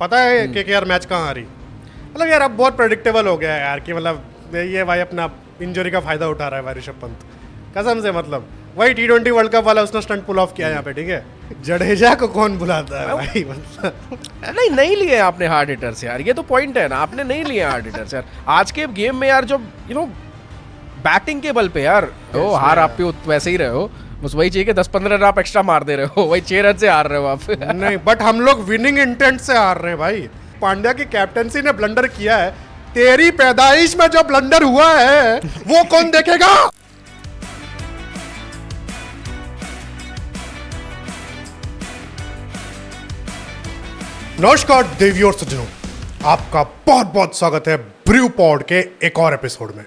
पता है KKR match कहाँ आ रही, मतलब यार अब बहुत प्रेडिक्टेबल हो गया है यार कि मतलब ये भाई अपना इंजरी का फायदा उठा रहा है भाई ऋषभ पंत कसम से। मतलब वही T20 वर्ल्ड कप वाला उसने स्टंट पुल ऑफ किया यहाँ पे, ठीक है। जडेजा को कौन बुलाता है भाई, मतलब नहीं लिए आपने हार्ड हिटर्स यार, ये तो पॉइंट है ना, आपने नहीं लिए हार्ड हिटर्स यार आज के गेम में यार, जो बैटिंग के बल पे यार ओ हार आप पे वैसे ही रहे हो, बस वही चाहिए कि 10-15 रन आप एक्स्ट्रा मार दे रहे हो, वही 6 रन से हार रहे हो आप। नहीं बट हम लोग विनिंग इंटेंट से हार रहे हैं भाई। पांड्या की कैप्टनसी ने ब्लंडर किया है, तेरी पैदाइश में जो ब्लंडर हुआ है वो कौन देखेगा। नमस्कार देवियों और सज्जनों, आपका बहुत बहुत स्वागत है ब्रू पॉड के एक और एपिसोड में।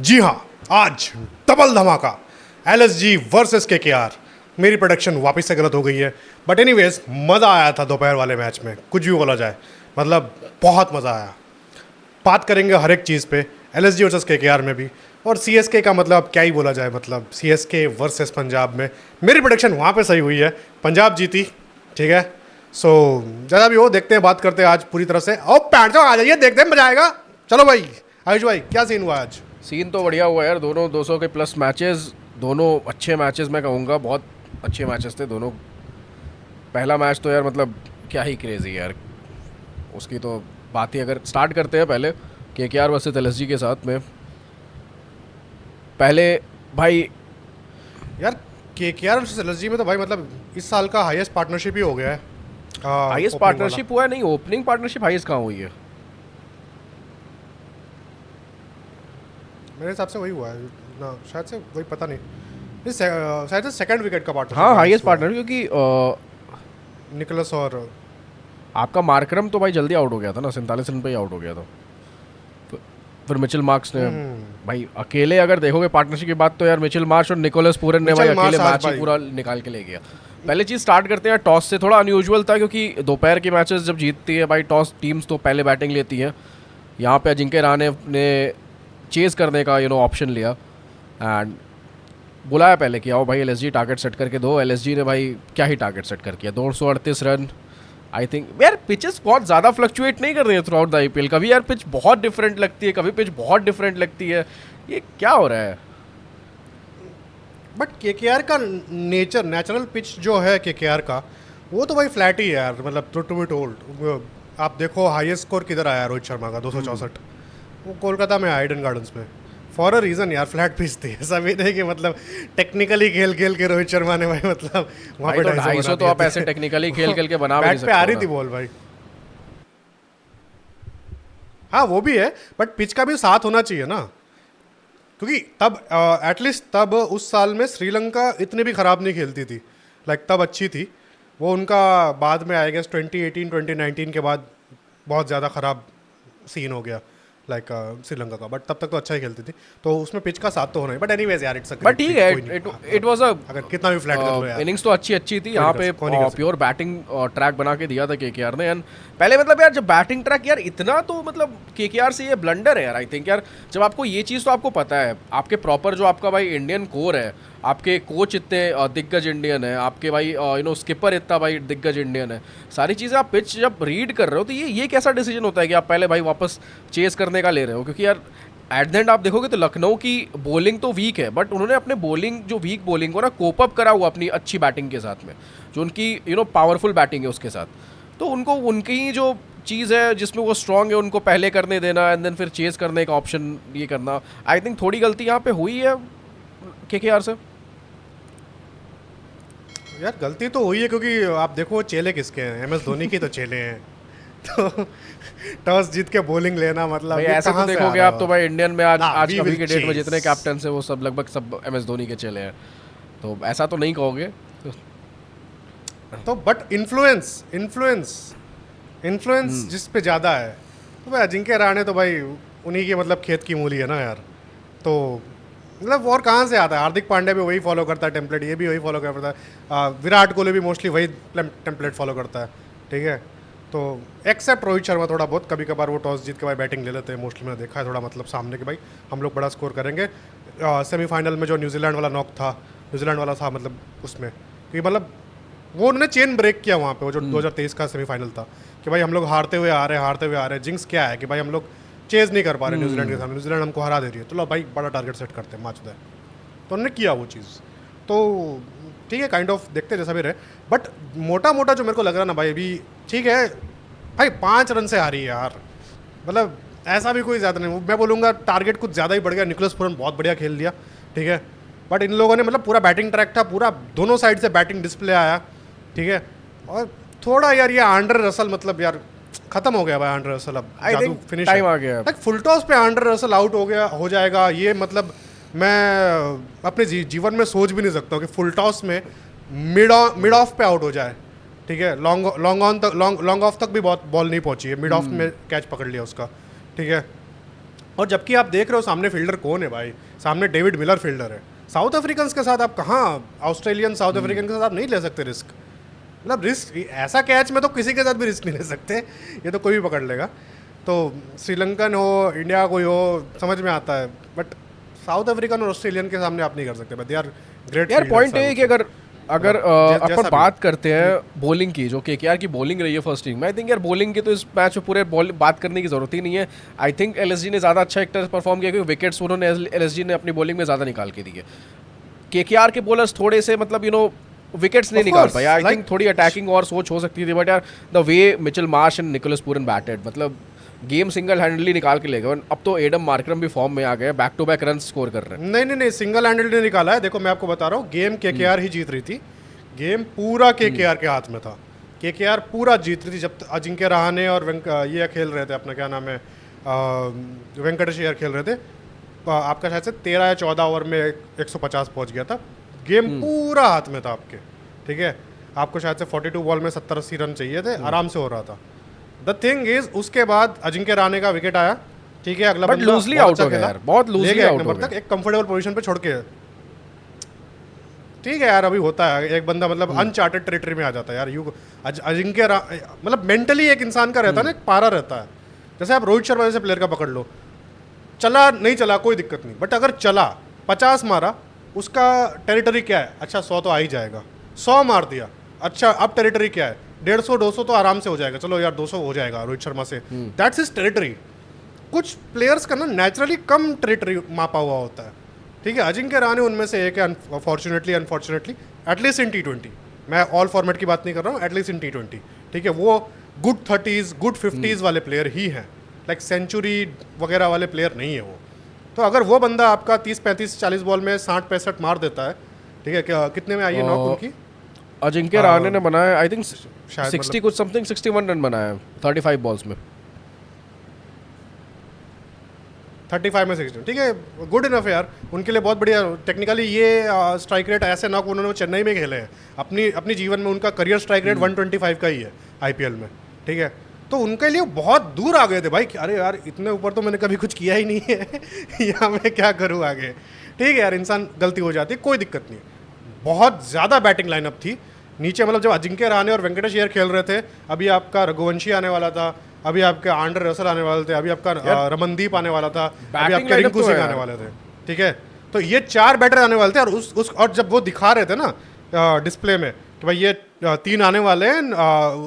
जी हाँ, आज डबल धमाका LSG वर्सेस KKR। मेरी प्रोडक्शन वापस से गलत हो गई है, बट एनीवेज मज़ा आया था दोपहर वाले मैच में, कुछ भी बोला जाए, मतलब बहुत मज़ा आया। बात करेंगे हर एक चीज़ पे, LSG वर्सेस KKR में भी, और CSK का मतलब क्या ही बोला जाए, मतलब CSK वर्सेस पंजाब में मेरी प्रोडक्शन वहाँ पे सही हुई है, पंजाब जीती, ठीक है। सो ज़्यादा भी हो, देखते हैं, बात करते हैं आज पूरी तरह से। और पैंट आ जाइए, देखते हैं, मजा आएगा। चलो भाई आयुष भाई, क्या सीन हुआ आज? सीन तो बढ़िया हुआ यार, दोनों 200 के प्लस मैचेस, दोनों अच्छे मैचेस मैं कहूँगा, बहुत अच्छे मैचेस थे दोनों। पहला मैच तो यार मतलब क्या ही क्रेजी यार, उसकी तो बात ही अगर स्टार्ट करते हैं पहले KKR वर्सेस LSG के साथ में। पहले भाई यार KKR वर्सेस LSG में तो भाई मतलब इस साल का हाईएस्ट पार्टनरशिप ही हो गया है। हाईएस्ट opening पार्टनरशिप हुआ है, नहीं ओपनिंग पार्टनरशिप हाईएस्ट कहाँ हुई है? वाला। मेरे हिसाब से वही हुआ है ना, शायद से वही, पता नहीं, शायद से सेकंड विकेट का पार्टनरशिप। हाँ हाईएस्ट पार्टनर, क्योंकि निकोलस और आपका मार्करम तो भाई जल्दी आउट हो गया था ना, 47 रन पे ही आउट हो गया था। फिर मिचेल मार्क्स ने भाई अकेले अगर देखोगे पार्टनरशिप की बात, तो यार मिचेल मार्श और निकोलस पूरन ने भाई मिचेल अकेले मार्श मैच आज ही पूरा निकाल के ले गया। पहले चीज़ स्टार्ट करते हैं टॉस से, थोड़ा अनयूजुअल था क्योंकि दोपहर की मैचेस जब जीतती है भाई टॉस टीम्स तो पहले बैटिंग लेती है। यहाँ पे अजिंक्य रहाणे ने चेज़ करने का ऑप्शन लिया एंड बुलाया पहले कि आओ भाई LSG टारगेट सेट करके दो। LSG ने भाई क्या ही टारगेट सेट कर किया, 238 रन। आई थिंक यार पिचेस बहुत ज़्यादा फ्लक्चुएट नहीं कर रही है थ्रू आउट द IPL, कभी यार पिच बहुत डिफरेंट लगती है, कभी पिच बहुत डिफरेंट लगती है, ये क्या हो रहा है? बट KKR का नेचुरल पिच जो है KKR का, वो तो भाई फ्लैट ही है यार। मतलब टू बी टोल्ड, आप देखो हाईएस्ट स्कोर किधर आया रोहित शर्मा का 264, वो कोलकाता में आइडन गार्डन्स में, फॉर अ रीज़न यार, फ्लैट पिच थी। ऐसा भी नहीं कि मतलब टेक्निकली खेल खेल के रोहित शर्मा ने भाई मतलब वहाँ पे 250 तो आप ऐसे टेक्निकली खेल खेल के बना भी नहीं बैट सकते पे आ रही हो थी ना। बॉल भाई। हाँ वो भी है, बट पिच का भी साथ होना चाहिए ना, क्योंकि तब एटलीस्ट तब उस साल में श्रीलंका इतनी भी ख़राब नहीं खेलती थी, लाइक तब अच्छी थी वो। उनका बाद में आई गेस 2018 2019 के बाद बहुत ज़्यादा ख़राब सीन हो गया लाइक श्रीलंका का, बट तब तक तो अच्छा ही खेलती थी, तो उसमें पिच का साथ तो होना ही। बट एनीवेज यार इट्स अ बट ठीक है, इट वाज अ अगर कितना भी फ्लैट कर लो यार, इनिंग्स तो अच्छी थी यहाँ पे, कौन नहीं कर सकता। प्योर बैटिंग ट्रैक बना के दिया था KKR ने। एंड पहले मतलब यार जब बैटिंग ट्रैक यार इतना तो मतलब KKR से ये ब्लंडर है यार। आई थिंक यार जब आपको ये चीज़ तो आपको पता है, आपके प्रॉपर जो आपका भाई इंडियन कोर है, आपके कोच इतने दिग्गज इंडियन है, आपके भाई स्किपर इतना भाई दिग्गज इंडियन है, सारी चीज़ें आप पिच जब रीड कर रहे हो तो ये कैसा डिसीजन होता है कि आप पहले भाई वापस चेस करने का ले रहे हो? क्योंकि यार एट द एंड आप देखोगे तो लखनऊ की बॉलिंग तो वीक है, बट उन्होंने अपने बॉलिंग जो वीक बॉलिंग को ना कोप अप करा हुआ अपनी अच्छी बैटिंग के साथ में, जो उनकी पावरफुल बैटिंग है उसके साथ। तो उनको उनकी जो चीज़ है जिसमें वो स्ट्रांग है उनको पहले करने देना एंड देन फिर चेस करने का ऑप्शन ये करना, आई थिंक थोड़ी गलती यहाँ पे हुई है KKR से। यार गलती तो हुई है, क्योंकि आप देखो चेले किसके हैं, MS धोनी की तो चेले हैं। तो टॉस जीत के बॉलिंग लेना मतलब भाई ये ऐसे तो कहाँ से आ देखोगे रहा आप तो है? भाई इंडियन में आज ना, आज we कभी will के डेट में chase. जितने कैप्टन है वो सब लगभग सब MS धोनी के चले हैं, तो ऐसा तो नहीं कहोगे। तो बट इन्फ्लुएंस इन्फ्लुएंस इन्फ्लुएंस जिस पे ज़्यादा है, तो भाई अजिंक्य रहाणे तो भाई उन्हीं की मतलब खेत की मूली है ना यार। तो मतलब और कहाँ से आता है? हार्दिक पांड्या भी वही फॉलो करता है टेम्पलेट, ये भी वही फॉलो करता है, विराट कोहली भी मोस्टली वही टेम्पलेट फॉलो करता है, ठीक है। तो एक्सेप्ट रोहित शर्मा थोड़ा बहुत कभी कभार वो टॉस जीत के भाई बैटिंग ले लेते हैं, मोस्टली मैंने देखा है थोड़ा मतलब सामने के भाई हम लोग बड़ा स्कोर करेंगे। सेमीफाइनल में जो न्यूजीलैंड वाला नॉक था, न्यूजीलैंड वाला था मतलब उसमें कि मतलब वो उन्होंने चेन ब्रेक किया वहाँ पे, वो जो 2023 का सेमीफाइनल था, कि कि भाई हम लोग हारते हुए आ रहे हैं। जिंक्स क्या है कि भाई हम लोग चेज नहीं कर पा रहे न्यूजीलैंड के सामने, न्यूजीलैंड हमको हरा दे रही है, तो लो भाई बड़ा टारगेट सेट करते हैं, माच दे। तो उन्होंने किया वो चीज़। तो ठीक है, काइंड ऑफ देखते जैसा भी रहे, बट मोटा मोटा जो मेरे को लग रहा ना भाई अभी, ठीक है भाई 5 रन से हारी है यार, मतलब ऐसा भी कोई ज़्यादा नहीं। मैं बोलूँगा टारगेट कुछ ज़्यादा ही बढ़ गया। निकोलस पूरन बहुत बढ़िया खेल लिया, ठीक है, बट इन लोगों ने मतलब पूरा बैटिंग ट्रैक था, पूरा दोनों साइड से बैटिंग डिस्प्ले आया, ठीक है। और थोड़ा यार ये आंड्रे रसल मतलब यार खत्म हो गया भाई आंड्रे रसल, अब आई जादू थिंक फिनिश टाइम आ गया। लाइक फुल टॉस पे आंड्रे रसल आउट हो जाएगा, ये मतलब मैं अपने जीवन में सोच भी नहीं सकता हूँ कि फुल टॉस में मिड ऑफ पे आउट हो जाए, ठीक है। लॉन्ग ऑफ तक भी बहुत बॉल नहीं पहुंची है, मिड ऑफ में कैच पकड़ लिया उसका, ठीक है। और जबकि आप देख रहे हो सामने फील्डर कौन है भाई, सामने डेविड मिलर फील्डर है। साउथ अफ्रीकन के साथ आप कहाँ, ऑस्ट्रेलियन साउथ अफ्रीकन के साथ आप नहीं ले सकते रिस्क, मतलब रिस्क ऐसा कैच में तो किसी के साथ भी रिस्क नहीं ले सकते, ये तो कोई भी पकड़ लेगा। तो श्रीलंकन हो, इंडिया कोई हो, समझ में आता है, बट साउथ अफ्रीकन और ऑस्ट्रेलियन के सामने आप नहीं कर सकते, बट दे आर ग्रेट। यार पॉइंट है कि अगर अगर जैसा अपन भी बात करते हैं बॉलिंग की, जो केकेआर की बॉलिंग रही है फर्स्ट इनिंग में, आई थिंक यार बॉलिंग की तो इस मैच में पूरे बात करने की जरूरत ही नहीं है। आई थिंक एलएसजी ने ज़्यादा अच्छा एक टेस्ट परफॉर्म किया, क्योंकि विकेट्स उन्होंने एलएसजी ने अपनी बॉलिंग में ज़्यादा निकाल के दिए। केकेआर के बॉलर्स थोड़े से मतलब विकेट्स नहीं Of निकाल course, पाए। आई like- थिंक थोड़ी अटैकिंग और सोच हो सकती थी, बट यार the way Mitchell Marsh and Nicholas Pooran batted, मतलब गेम सिंगल हैंडली निकाल के ले गए। अब तो एडम मार्करम भी फॉर्म में आ गए, back to back run score कर रहे हैं। नहीं सिंगल हैंडेड ने निकाला है। देखो मैं आपको बता रहा हूँ, गेम केकेआर ही जीत रही थी, गेम पूरा केकेआर के हाथ में था, केकेआर पूरा जीत रही थी। जब अजिंक्य रहाणे और ये खेल रहे थे, अपना क्या नाम है, वेंकटेश अय्यर खेल रहे थे, आपका शायद से 13 या 14 ओवर में 150 पहुंच गया था, गेम पूरा हाथ में था आपके, ठीक है। आपको शायद से 42 बॉल में 70-80 रन चाहिए थे, आराम से हो रहा था। द थिंग इज उसके बाद अजिंक्य रहाणे का विकेट आया, ठीक है, अगला बट बंदा लूजली बहुत आउट अच्छा हो गया खेला, यार, बहुत ले लूजली गया एक आउट हो नंबर गया। तक, एक कंफर्टेबल पोजीशन पे छोड़ के। ठीक है यार, अभी होता है, एक बंदा मतलब अनचार्टेड टेरिटरी में आ जाता है यार। मतलब मेंटली एक इंसान का रहता है ना, एक पारा रहता है। जैसे आप रोहित शर्मा जैसे प्लेयर का पकड़ लो, चला नहीं चला कोई दिक्कत नहीं, बट अगर चला 50 मारा, उसका टेरिटरी क्या है, अच्छा 100 तो आ ही जाएगा, 100 मार दिया, अच्छा अब टेरिटरी क्या है, 150-200 तो आराम से हो जाएगा, चलो यार 200 हो जाएगा रोहित शर्मा से, दैट्स हिज टेरिटरी। कुछ प्लेयर्स का ना नेचुरली कम टेरिटरी मापा हुआ होता है, ठीक है। अजिंक्य रहाणे उनमें से एक है, अनफॉर्चुनेटली एटलीस्ट इन T20, मैं ऑल फॉर्मेट की बात नहीं कर रहा हूँ, एटलीस्ट इन T20, ठीक है। वो गुड 30s गुड 50s वाले प्लेयर ही हैं, लाइक सेंचुरी वगैरह वाले प्लेयर नहीं है वो। तो अगर वो बंदा आपका 30-35-40 बॉल में 60-65 मार देता है, ठीक है, कितने में आई है नॉक उनकी? अजिंक्य रहाणे ने बनाया आई थिंक शायद 60 कुछ समथिंग 61 रन बनाया 35 बॉल्स में। 35 में 60, ठीक है, गुड इनफ है यार, उनके लिए बहुत बढ़िया। टेक्निकली ये स्ट्राइक रेट ऐसे नॉक उन्होंने चेन्नई में खेले हैं, अपनी जीवन में उनका करियर स्ट्राइक रेट 125 का ही है आईपीएल में, ठीक है। तो उनके लिए बहुत दूर आ गए थे भाई, अरे यार इतने ऊपर तो मैंने कभी कुछ किया ही नहीं है या मैं क्या करूँ आगे, ठीक है यार, इंसान गलती हो जाती है, कोई दिक्कत नहीं। बहुत ज़्यादा बैटिंग लाइनअप थी नीचे, मतलब जब अजिंक्य रहाणे और वेंकटेश अय्यर खेल रहे थे, अभी आपका रघुवंशी आने वाला था, अभी आपके आंड्रे रसल आने वाले थे, अभी आपका रमनदीप आने वाला था, अभी आपके रिंकू सिंह आने वाले थे, ठीक है। तो ये 4 बैटर आने वाले थे, और और जब वो दिखा रहे थे ना डिस्प्ले में कि भाई ये 3 आने वाले हैं,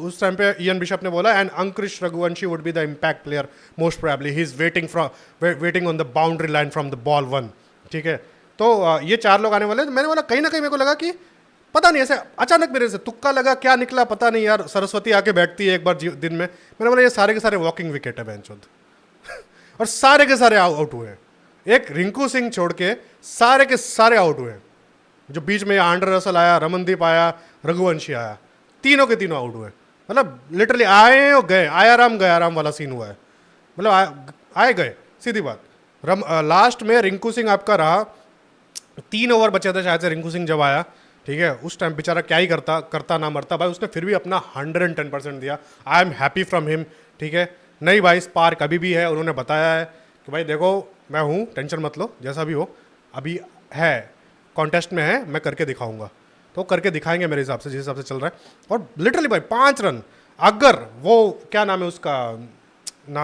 उस टाइम पे इयन बिशप ने बोला, and Ankush Raghuvanshi would be the impact player most probably, he is waiting on the boundary line from the ball 1, ठीक है। तो ये 4 लोग आने वाले, तो मैंने बोला कहीं ना कहीं मेरे को लगा कि पता नहीं, ऐसे अचानक मेरे से तुक्का लगा, क्या निकला पता नहीं यार, सरस्वती आके बैठती है एक बार दिन में, मैंने बोला ये सारे के सारे वॉकिंग विकेट है बेंचोद और सारे के सारे आउट हुए, एक रिंकू सिंह छोड़ के सारे के सारे आउट हुए। जो बीच में आंड्रे रसल आया, रमनदीप आया, रघुवंशी आया, तीनों के तीनों आउट हुए, मतलब लिटरली आए और गए, गया आराम वाला सीन हुआ है, मतलब आए गए, सीधी बात। लास्ट में रिंकू सिंह आपका रहा, 3 ओवर बचे थे शायद से रिंकू सिंह जब आया, ठीक है। उस टाइम बेचारा क्या ही करता ना मरता भाई, उसने फिर भी अपना 110% दिया, I am happy from him, ठीक है। नहीं भाई स्पार्क अभी भी है, उन्होंने बताया है कि भाई देखो मैं हूँ, टेंशन मत लो, जैसा भी हो अभी है, कॉन्टेस्ट में है, मैं करके दिखाऊंगा, तो करके दिखाएंगे मेरे हिसाब से, जिस हिसाब से चल रहा है। और लिटरली भाई 5 रन, अगर वो क्या नाम है उसका ना,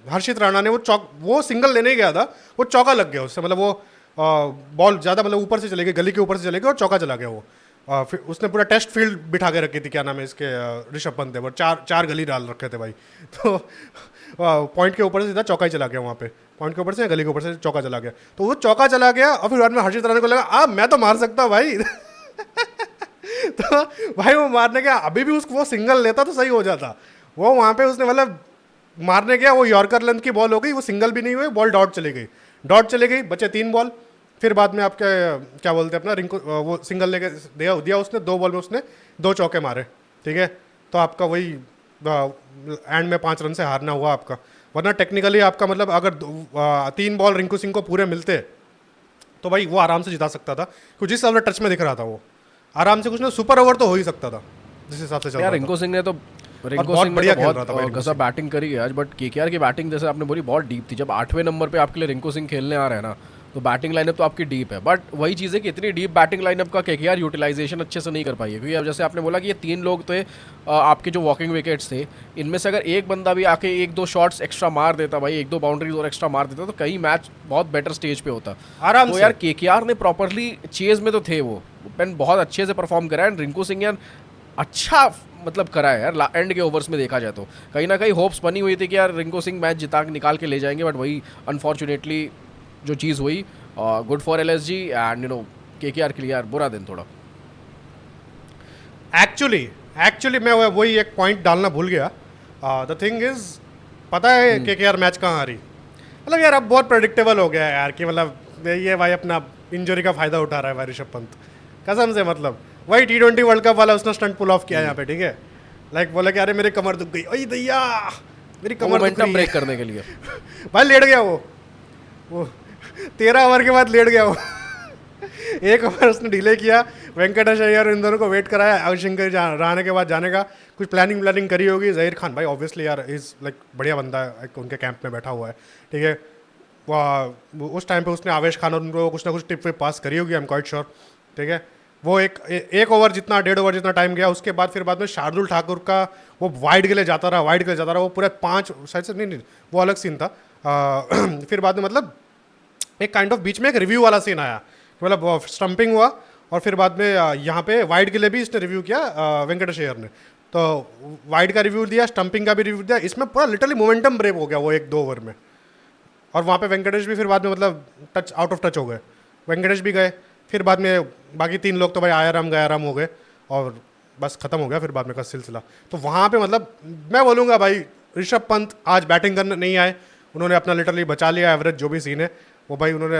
हर्षित राणा ने वो सिंगल लेने गया था, वो चौका लग गया उससे, मतलब वो बॉल ज़्यादा मतलब ऊपर से चले गई, गली के ऊपर से चले गए और चौका चला गया वो, फिर उसने पूरा टेस्ट फील्ड बिठा के रखी थी, क्या नाम है इसके, ऋषभ पंत है, वो चार गली डाल रखे थे भाई। तो पॉइंट के ऊपर से सीधा चौका ही चला गया वहाँ पे, पॉइंट के ऊपर से गली के ऊपर से चौका चला गया। तो वो चौका चला गया और फिर बाद में हर्षित राणा को लगा मैं तो मार सकता हूँ भाई। तो भाई वो मारने गया, अभी भी उसको वो सिंगल लेता तो सही हो जाता। वो वहाँ पे उसने मतलब मारने गया, वो यॉर्कर लेंथ की बॉल हो गई, वो सिंगल भी नहीं हुई, बॉल डॉट चली गई, बचे 3 बॉल। फिर बाद में आपके क्या बोलते हैं अपना रिंकू, वो सिंगल लेके दिया उसने, 2 बॉल में उसने 2 चौके मारे, ठीक है। तो आपका वही एंड में 5 रन से हारना हुआ आपका। वरना टेक्निकली आपका मतलब अगर 3 बॉल रिंकू सिंह को पूरे मिलते तो भाई वो आराम से जिता सकता था, क्योंकि जिस हिसाब से टच में दिख रहा था वो आराम से कुछ ना सुपर ओवर तो हो ही सकता था जिस हिसाब से चल रहा था। रिंकू सिंह ने तो बहुत बढ़िया खेल रहा था भाई गजब बैटिंग करी है आज, बट केकेआर की बैटिंग जैसे आपने बोली बहुत डीप थी। जब 8वें नंबर पे आपके लिए रिंकू सिंह खेलने आ रहे हैं ना, तो बैटिंग लाइनअप तो आपकी डीप है, बट वही चीज़ है कि इतनी डीप बैटिंग लाइनअप का केकेआर यूटिलाइजेशन अच्छे से नहीं कर पाई है। क्योंकि अब जैसे आपने बोला कि ये 3 लोग थे आपके जो वॉकिंग विकेट्स थे, इनमें से अगर एक बंदा भी आके 1-2 शॉट्स एक्स्ट्रा मार देता भाई, 1-2 बाउंड्रीज और एक्स्ट्रा मार देता, तो कहीं मैच बहुत बेटर स्टेज पे होता आराम तो से। यार केकेआर ने प्रॉपरली चेज में तो थे, वो पेन बहुत अच्छे से परफॉर्म करा है। रिंकू सिंह यार अच्छा मतलब करा है यार, एंड के ओवर्स में देखा जाए तो कहीं ना कहीं होप्स बनी हुई थी कि यार रिंकू सिंह मैच जिता निकाल के ले जाएंगे, बट वही अनफॉर्चुनेटली जो चीज़ हुई। Good for LSG and KKR के लिए यार बुरा दिन थोड़ा। एक्चुअली मैं वही एक पॉइंट डालना भूल गया। द थिंग इज, पता है केकेआर मैच कहाँ हारी? मतलब यार अब बहुत प्रेडिक्टेबल हो गया है यार कि मतलब ये भाई अपना इंजरी का फायदा उठा रहा है भाई ऋषभ पंत, कसम से। मतलब वही T20 वर्ल्ड कप वाला उसने स्टंट पुल ऑफ किया यहाँ पे, ठीक है। लाइक बोला कि अरे मेरी कमर दुख गई, ओए दैया मेरी कमर दुख रही ब्रेक करने के लिए भाई लेट गया वो 13 ओवर के बाद लेट गया वो। 1 ओवर उसने डिले किया, वेंकटेश अय्यर इन दोनों को वेट कराया, अवशंकर रहने के बाद जाने का कुछ प्लानिंग करी होगी। जहीर खान भाई ऑब्वियसली यार इज लाइक बढ़िया बंदा है, उनके कैंप में बैठा हुआ है, ठीक है। उस टाइम पे उसने आवेश खान और उनको कुछ ना कुछ टिप विप पास करी होगी, आई एम क्वाइट श्योर, ठीक है। वो एक ओवर जितना 1.5 ओवर जितना टाइम गया, उसके बाद फिर बाद में शार्दुल ठाकुर का वो वाइड के लिए जाता रहा, वो पूरे 5 शायद से नहीं वो अलग सीन था। फिर बाद में मतलब एक काइंड ऑफ बीच में एक रिव्यू वाला सीन आया, मतलब स्टंपिंग हुआ और फिर बाद में यहाँ पे वाइड के लिए भी इसने रिव्यू किया वेंकटेश अय्यर ने, तो वाइड का रिव्यू दिया, स्टंपिंग का भी रिव्यू दिया। इसमें पूरा लिटरली मोमेंटम ब्रेक हो गया वो 1-2 ओवर में, और वहाँ पे वेंकटेश भी फिर बाद में मतलब आउट ऑफ टच हो गए, वेंकटेश भी गए। फिर बाद में बाकी 3 लोग तो भाई आयाराम हो गए और बस खत्म हो गया फिर बाद में का सिलसिला। तो वहाँ पे मतलब मैं बोलूँगा भाई ऋषभ पंत आज बैटिंग करने नहीं आए, उन्होंने अपना लिटरली बचा लिया एवरेज जो भी सीन है वो भाई, उन्होंने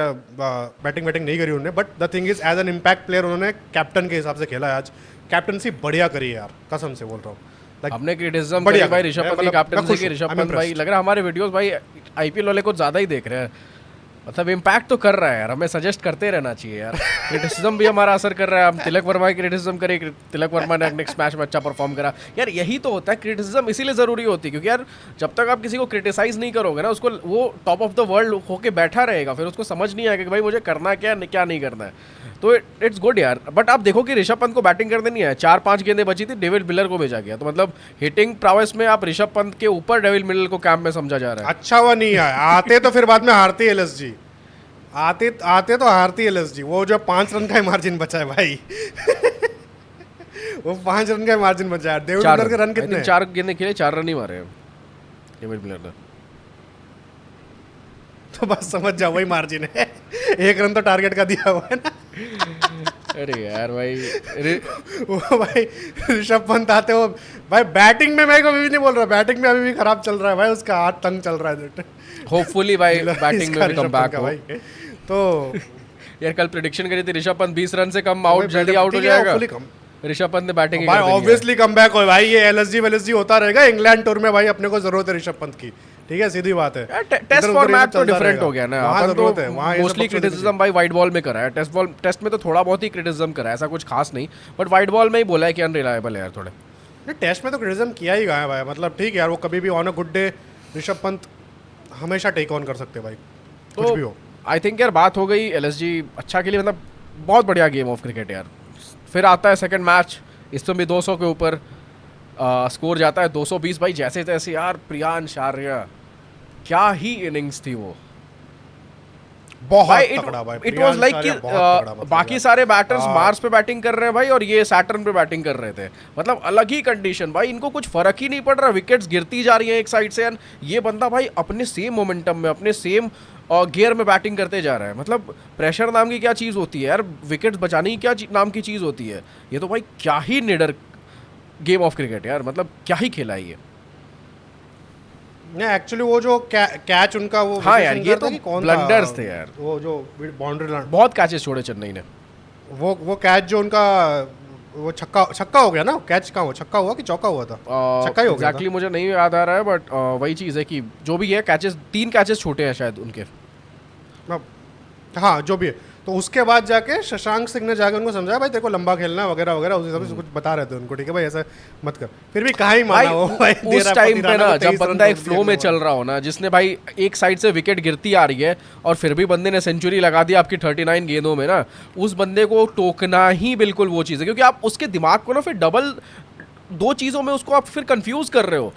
बैटिंग नहीं करी उन्होंने। But the thing is as an impact player उन्होंने कैप्टन के हिसाब से खेला है आज, कैप्टनसी बढ़िया करी है यार, कसम से बोल रहा हूँ। हमने क्रिटिसिज्म बढ़िया भाई ऋषभ पंत की कैप्टनसी की। ऋषभ पंत भाई लग रहा है हमारे वीडियोस भाई आईपीएल वाले कुछ ज़्यादा ही देख रहे हैं, मतलब इम्पैक्ट तो कर रहा है यार, हमें सजेस्ट करते रहना चाहिए यार। क्रिटिसिज्म भी हमारा असर कर रहा है, हम तिलक वर्मा की क्रिटिसिज्म करें, तिलक वर्मा ने नेक्स्ट मैच में अच्छा परफॉर्म करा यार, यही तो होता है क्रिटिसिज्म, इसीलिए ज़रूरी होती है। क्योंकि यार जब तक आप किसी को क्रिटिसाइज नहीं करोगे ना, उसको वो टॉप ऑफ द वर्ल्ड होके बैठा रहेगा, फिर उसको समझ नहीं आएगा कि भाई मुझे करना क्या नहीं करना है। तो इट्स गुड यार। बट आप देखो कि ऋषभ पंत को बैटिंग करने नहीं आया, 4-5 गेंदें बची थी, डेविड मिलर को भेजा गया। तो मतलब हिटिंग प्रावेस में आप ऋषभ पंत के ऊपर डेविड मिलर को कैंप में समझा जा रहा है। अच्छा हुआ नहीं आया, आते तो फिर बाद में हारती है एलएसजी, आते तो हारती है एलएसजी। वो जो 5 रन का ही मार्जिन बचा है भाई। वो 5 रन का ही मार्जिन बचा है। डेविड मिलर के रन कितने हैं? 4 गेंदें खेले, 4 रन ही मारे हैं डेविड मिलर ने। तो बस समझ जाओ वही मार्जिन है। 1 रन तो टारगेट का दिया हुआ है ना। अरे यार भाई वो भाई ऋषभ पंत आते हो भाई, बैटिंग में मैं कभी भी नहीं बोल रहा, बैटिंग में अभी भी खराब चल रहा है भाई, उसका हाथ तंग चल रहा है। होपफुली भाई बैटिंग में भी कम बैक हो। तो यार कल प्रेडिक्शन करी थी ऋषभ पंत 20 रन से कम आउट, जल्दी आउट हो जाएगा। ऋषभ पंत ने बैटिंग भाई ऑब्वियसली कम बैक हो भाई, ये एलएसजी होता रहेगा इंग्लैंड टूर में भाई, अपने को जरूरत है ऋषभ पंत की, ठीक है, सीधी बात है। टेस्ट फॉर्मेट तो डिफरेंट हो गया ना, वहाँ अपन जरूरत है, तो वहाँ मोस्टली क्रिटिसिज्म भाई वाइड बॉल में करा है। टेस्ट में तो थोड़ा बहुत ही क्रिटिसिज्म करा है, ऐसा कुछ खास नहीं, बट वाइड बॉल में ही बोला है कि अनरिलायबल है यार थोड़े। टेस्ट में तो क्रिटिसिज्म किया ही गया है भाई, मतलब ठीक है यार, वो कभी भी on a good day Rishabh Pant हमेशा टेक ऑन कर सकते भाई, कुछ भी हो। आई थिंक यार बात हो गई एलएसजी अच्छा के लिए, मतलब बहुत बढ़िया गेम ऑफ क्रिकेट यार। फिर आता है सेकंड मैच, इसमें भी 200 के ऊपर स्कोर जाता है, 220 भाई जैसे तैसे यार। प्रियांश आर्या क्या ही इनिंग्स थी वो, बहुत भाई तगड़ा भाई, इट वाज लाइक कि प्रियांश आर्या बहुत तगड़ा, मतलब बाकी यार। सारे बैटर्स मार्स पे बैटिंग कर रहे हैं भाई और ये सैटर्न पे बैटिंग कर रहे थे, मतलब अलग ही कंडीशन भाई, इनको कुछ फर्क ही नहीं पड़ रहा, विकेट्स गिरती जा रही हैं एक साइड से, एंड ये बंदा भाई अपने सेम मोमेंटम में अपने सेम गियर में बैटिंग करते जा रहा है। मतलब प्रेशर नाम की क्या चीज़ होती है यार, विकेट्स बचाने की क्या नाम की चीज़ होती है, ये तो भाई क्या ही निडर गेम ऑफ क्रिकेट यार, मतलब क्या ही खेला है ये। नहीं एक्चुअली वो जो कैच उनका वो हाँ विजय यार, शंकर ये था तो कि कौन blunders था? थे यार। वो जो बाउंड्री लाइन, बहुत कैचेस छोड़े चेन्नई ने। वो कैच जो उनका वो छक्का छक्का हो गया ना, कैच कहाँ हुआ, छक्का हुआ कि चौका हुआ था? छक्का ही हो गया एग्जैक्टली मुझे नहीं याद आ रहा है, बट वही चीज़ है कि जो भी है कैचेस, 3 कैचेस छोटे हैं शायद उनके। था। हाँ जो भी है, तो उसके बाद जाके शशांक सिंह ने जाके उनको समझाया भाई तेरे को लंबा खेलना है वगैरह वगैरह, उस हिसाब से कुछ बता रहे थे उनको, ठीक है भाई ऐसा मत कर, फिर भी कहाँ ही भाई माना वो भाई। उस टाइम पे ना जब बंदा एक फ्लो में चल रहा हो ना, जिसने भाई एक साइड से विकेट गिरती आ रही है और फिर भी बंदे ने सेंचुरी लगा दी आपकी 39 गेंदों में ना, उस बंदे को टोकना ही बिल्कुल वो चीज़ है, क्योंकि आप उसके दिमाग को ना फिर डबल 2 चीज़ों में उसको आप फिर कंफ्यूज कर रहे हो।